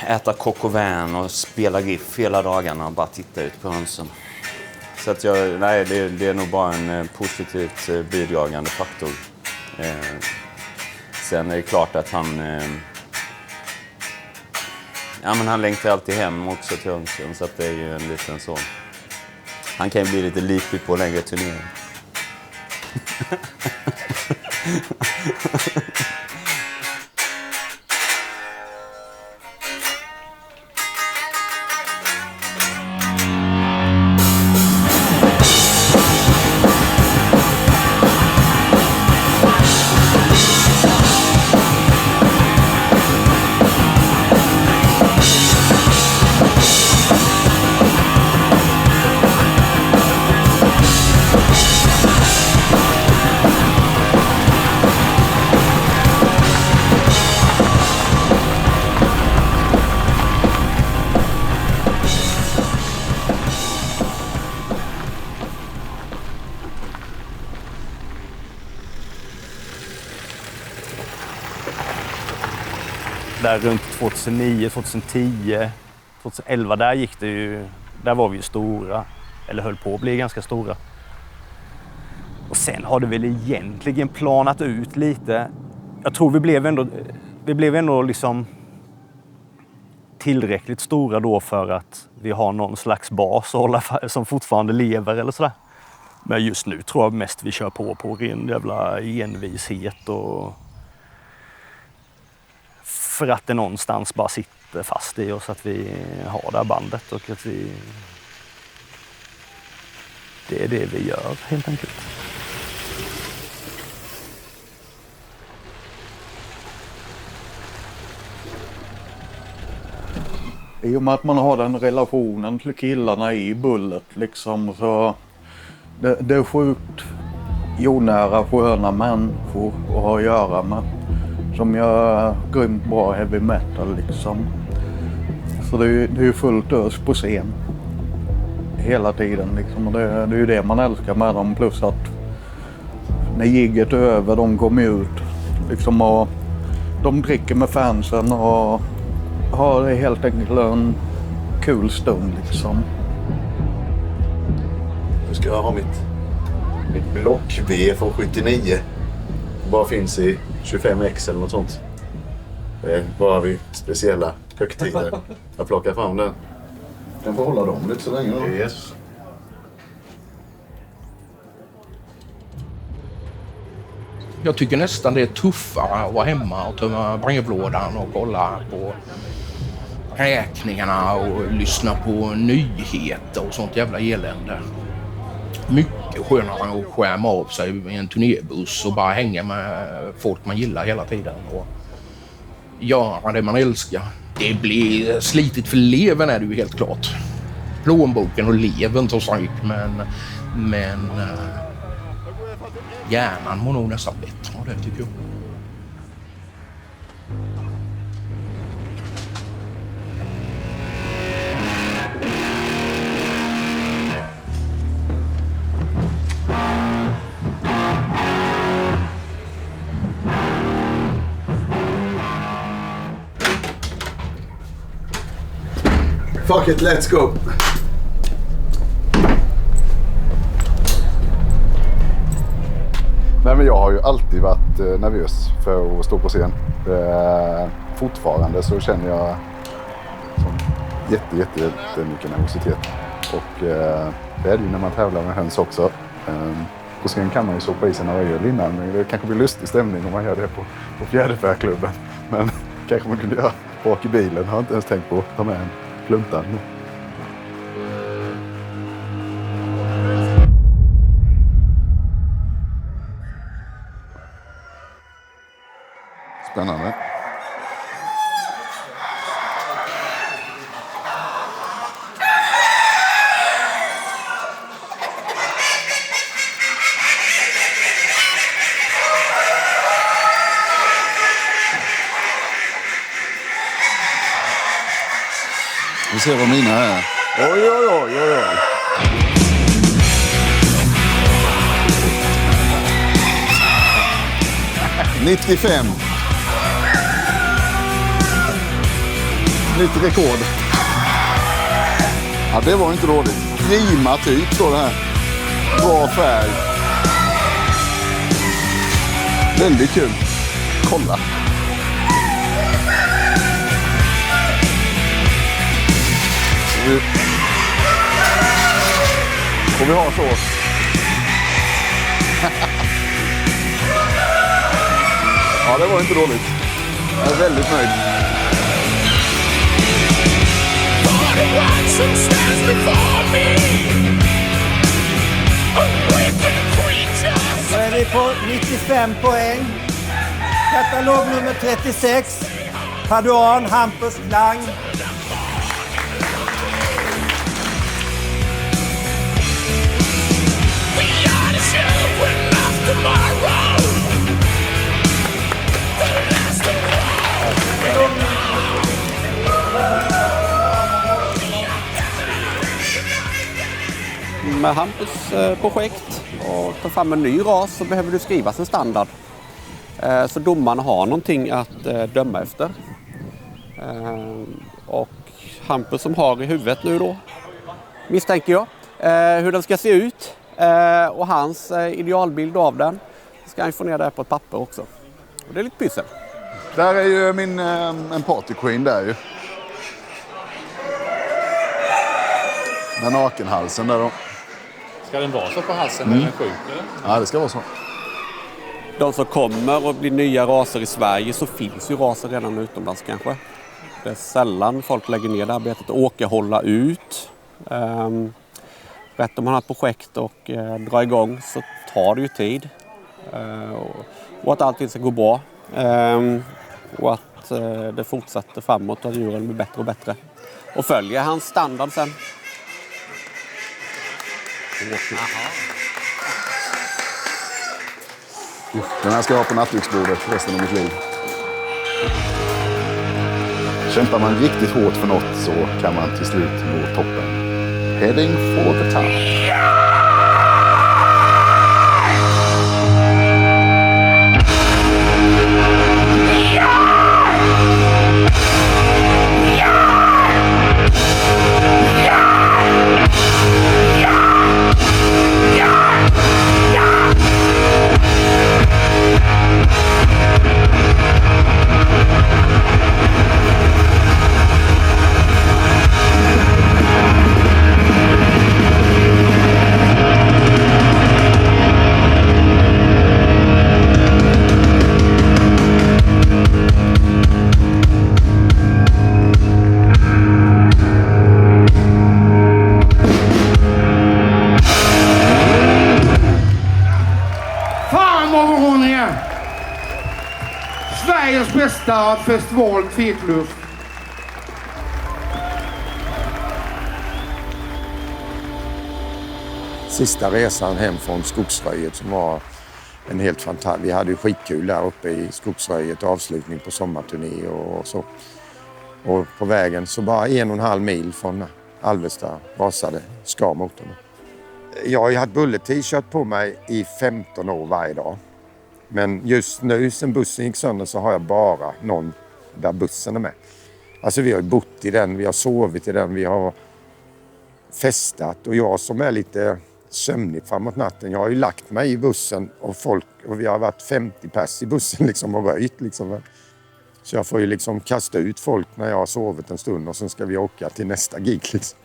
F: äta coq au vin och spela GIF hela dagarna och bara titta ut på hönsen. Så att det är nog bara en positivt bidragande faktor. Sen är det klart att han längtar alltid hem också till hönsen så att det är ju en liten så. Han kan ju bli lite lipig på längre turnering.
B: Där runt 2009, 2010, 2011, där var vi ju stora. Eller höll på att bli ganska stora. Och sen har det väl egentligen planat ut lite. Jag tror vi blev ändå liksom tillräckligt stora då för att vi har någon slags bas som fortfarande lever eller sådär. Men just nu tror jag mest vi kör på ren jävla envishet och för att det någonstans bara sitter fast i oss att vi har det här bandet och att det är det vi gör helt enkelt.
I: I och med att man har den relationen till killarna i Bullet liksom, så det är sjukt jordnära sköna människor att ha att göra med. Som gör grymt bra heavy metal liksom. Så det är ju fullt ös på scen. Hela tiden liksom. Och det är ju det man älskar med dem. Plus att när gigget är över, de kommer ut liksom, och de dricker med fansen och har det helt enkelt en kul stund liksom.
A: Nu ska jag ha mitt block-V från 79. Bara finns i 25X eller något sånt. Det är bara vid speciella högtider. Jag plockar fram den. Den får hålla dem lite så länge då. Yes.
E: Jag tycker nästan det är tuffare att vara hemma och tömma brevlådan och kolla på räkningarna och lyssna på nyheter och sånt jävla elände. Mycket skönare att skärma av sig i en turnébuss och bara hänga med folk man gillar hela tiden och göra det man älskar. Det blir slitigt för levern, är det ju helt klart. Plånboken och levern tar stryk, men hjärnan mår nog nästan bättre av det, tycker jag.
A: Fuck it, let's go! Nej, men jag har ju alltid varit nervös för att stå på scen. Fortfarande så känner jag jättemycket nervositet. Och det är det ju när man tävlar med höns också. På scen kan man ju sopa i sig några öl innan, men det kanske blir lustig stämning om man gör det på Fjäderfäklubben. Men kanske man kunde göra bak i bilen, har inte ens tänkt på att ta med en pluntan. Spännande. Vi ser vad mina är. Oj. 95. Nytt rekord. Ja, det var inte dåligt. Prima typ står det här. Bra färg. Väldigt kul. Kolla. Och vi har så. Ja, det var inte dåligt. Jag är väldigt nöjd.
N: Så är vi på 95 poäng. Katalog nummer 36. Paduan, Hampus Klang.
P: Med Hampus projekt och ta fram en ny ras så behöver du skriva en standard. Så domarna har någonting att döma efter. Och Hampus som har i huvudet nu då, misstänker jag, hur den ska se ut och hans idealbild av den ska han få ner där på ett papper också. Och det är lite pyssel.
A: Där är ju en party queen där ju. Med nakenhalsen där då.
M: Ska den vara så på halsen när den är sjuk eller?
A: Ja, det ska vara så.
P: de som kommer och blir nya raser i Sverige så finns ju raser redan utomlands kanske. Det är sällan folk lägger ner det arbetet och åker hålla ut. Rätt om man har ett projekt och drar igång så tar det ju tid. Och att allting ska gå bra. Och att det fortsätter framåt och att djuren blir bättre och bättre. Och följer hans standard sen.
A: Den här ska jag ha på nattduksbordet resten av mitt liv. Kämpar man riktigt hårt för något så kan man till slut nå toppen. Heading for the top.
Q: Sveriges bästa festival tveklöst.
J: Sista resan hem från Skogsröjet som var en helt fantastisk. Vi hade ju skitkul där uppe i Skogsröjet, avslutning på sommarturné och så. Och på vägen så bara 1,5 mil från Alvesta rasade skarmotorn. Jag har ju haft Bullet t-shirt på mig i 15 år varje dag. Men just nu sen bussen gick sönder så har jag bara någon där bussen är med. Alltså vi har ju bott i den, vi har sovit i den, vi har festat. Och jag som är lite sömnig framåt natten, jag har ju lagt mig i bussen och vi har varit 50 pers i bussen liksom och röjt liksom. Så jag får ju liksom kasta ut folk när jag har sovit en stund och sen ska vi åka till nästa gig liksom.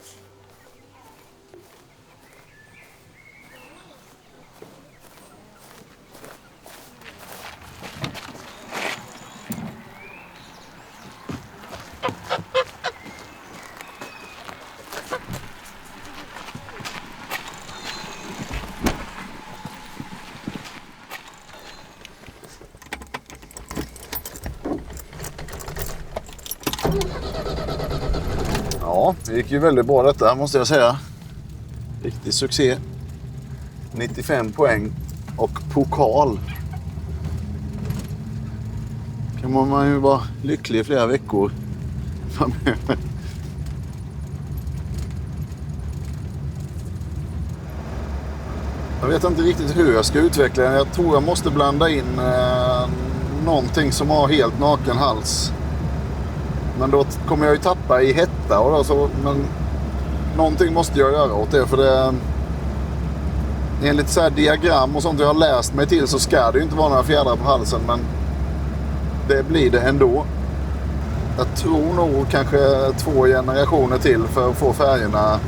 A: Ja, det gick ju väldigt bra detta måste jag säga. Riktig succé. 95 poäng och pokal. Kan man ju vara lycklig i flera veckor framöver. Jag vet inte riktigt hur jag ska utveckla den. Jag tror jag måste blanda in någonting som har helt naken hals. Men då kommer jag ju tappa i hetta och då, så, men någonting måste jag göra åt det för det enligt så här diagram och sånt jag har läst mig till så ska det ju inte vara några fjädrar på halsen men det blir det ändå. Jag tror nog kanske 2 generationer till för att få färgerna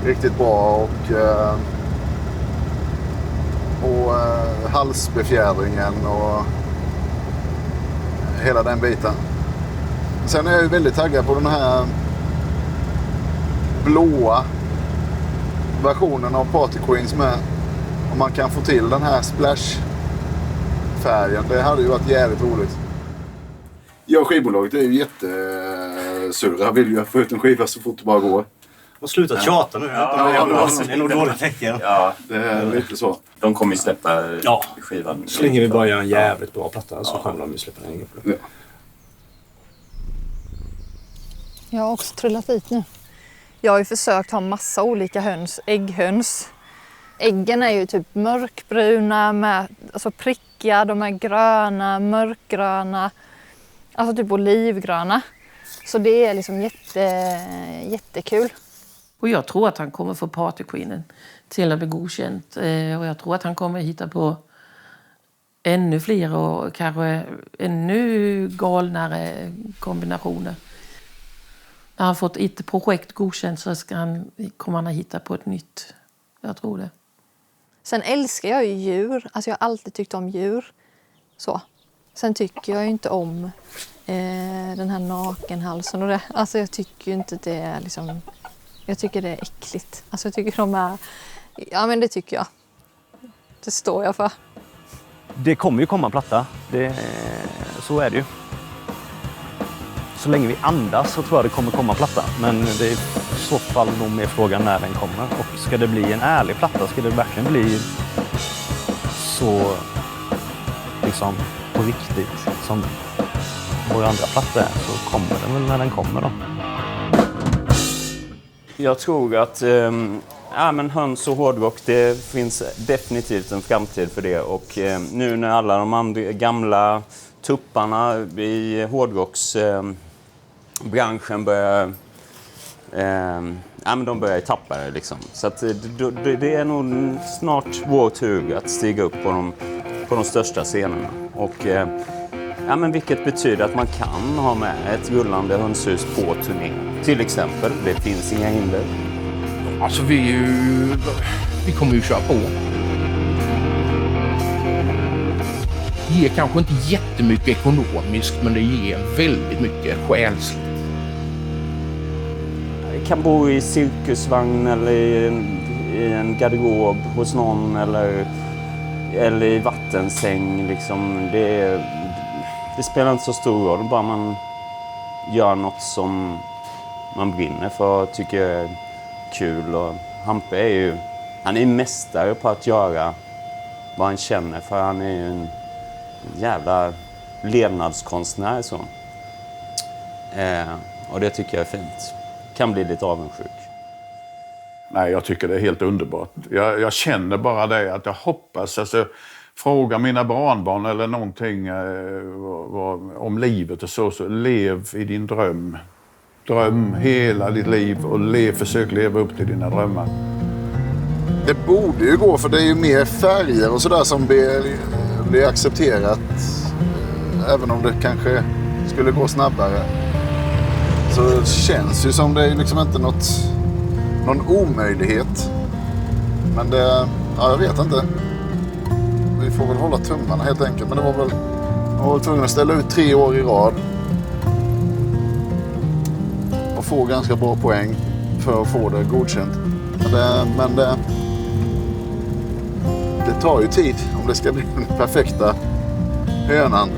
A: riktigt bra och halsbefjädringen och hela den biten. Sen är jag ju väldigt taggad på den här blåa versionen av Party Queens med. Om man kan få till den här splash-färgen. Det hade ju varit jävligt roligt. Jag och skivbolaget är ju jättesura. Jag vill ju få ut en skiva så fort det bara går.
B: Och sluta tjata nu. Det är nog dåligt tecken.
A: Ja, det är lite så.
K: De kommer ju släppa skivan.
B: Så länge vi bara gör en jävligt bra platta så kommer de ju släppa den.
A: Ja.
G: Jag har också trillat dit nu. Jag har ju försökt ha massa olika höns, ägghöns. Äggen är ju typ mörkbruna med alltså prickiga, de är gröna, mörkgröna, alltså typ olivgröna. Så det är liksom jättekul.
D: Och jag tror att han kommer få Partyqueenen till att bli godkänt. Och jag tror att han kommer hitta på ännu fler och kanske ännu galnare kombinationer. När han fått ett projekt godkänt så kommer han att hitta på ett nytt. Jag tror det.
G: Sen älskar jag ju djur. Alltså jag har alltid tyckt om djur. Så. Sen tycker jag ju inte om den här nakenhalsen och det. Alltså jag tycker ju inte det är liksom... Jag tycker det är äckligt. Alltså jag tycker de är... Ja men det tycker jag. Det står jag för.
B: Det kommer ju komma platta. Så är det ju. Så länge vi andas så tror jag det kommer komma platta. Men det är i så fall nog mer frågan när den kommer. Och ska det bli en ärlig platta, ska det verkligen bli så liksom på riktigt som vår andra platta är, så kommer den väl när den kommer då.
F: Jag tror att men höns och hårdrock, det finns definitivt en framtid för det. Och nu när alla de andra gamla tupparna i hårdrocksbranschen börjar de börjar tappa det liksom. Så att det är nog snart vår tur att stiga upp på de största scenerna. Och vilket betyder att man kan ha med ett rullande hönshus på turné. Till exempel, det finns inga hinder.
E: Alltså vi kommer ju köra på. Det ger kanske inte jättemycket ekonomiskt, men det ger väldigt mycket själsligt.
F: Jag kan bo i cirkusvagn eller i en garderob hos någon eller i vattensäng. Liksom. Det spelar inte så stor roll, bara man gör något som man brinner för och tycker är kul. Och Hampe är ju mästare på att göra vad han känner, för han är ju en jävla levnadskonstnär. Så. Och det tycker jag är fint. Kan bli lite avundsjuk.
C: Nej, jag tycker det är helt underbart. Jag känner bara det, att jag hoppas, alltså, fråga mina barnbarn eller någonting om livet och så lev i din dröm. Dröm hela ditt liv och försök leva upp till dina drömmar.
A: Det borde ju gå, för det är ju mer färger och sådär som blir accepterat. Även om det kanske skulle gå snabbare. Så känns ju som det är liksom inte någon omöjlighet. Men jag vet inte. Vi får väl hålla tummarna helt enkelt. Men man var tvungen att ställa ut 3 år i rad. Och få ganska bra poäng för att få det godkänt. Men det tar ju tid om det ska bli den perfekta hönan.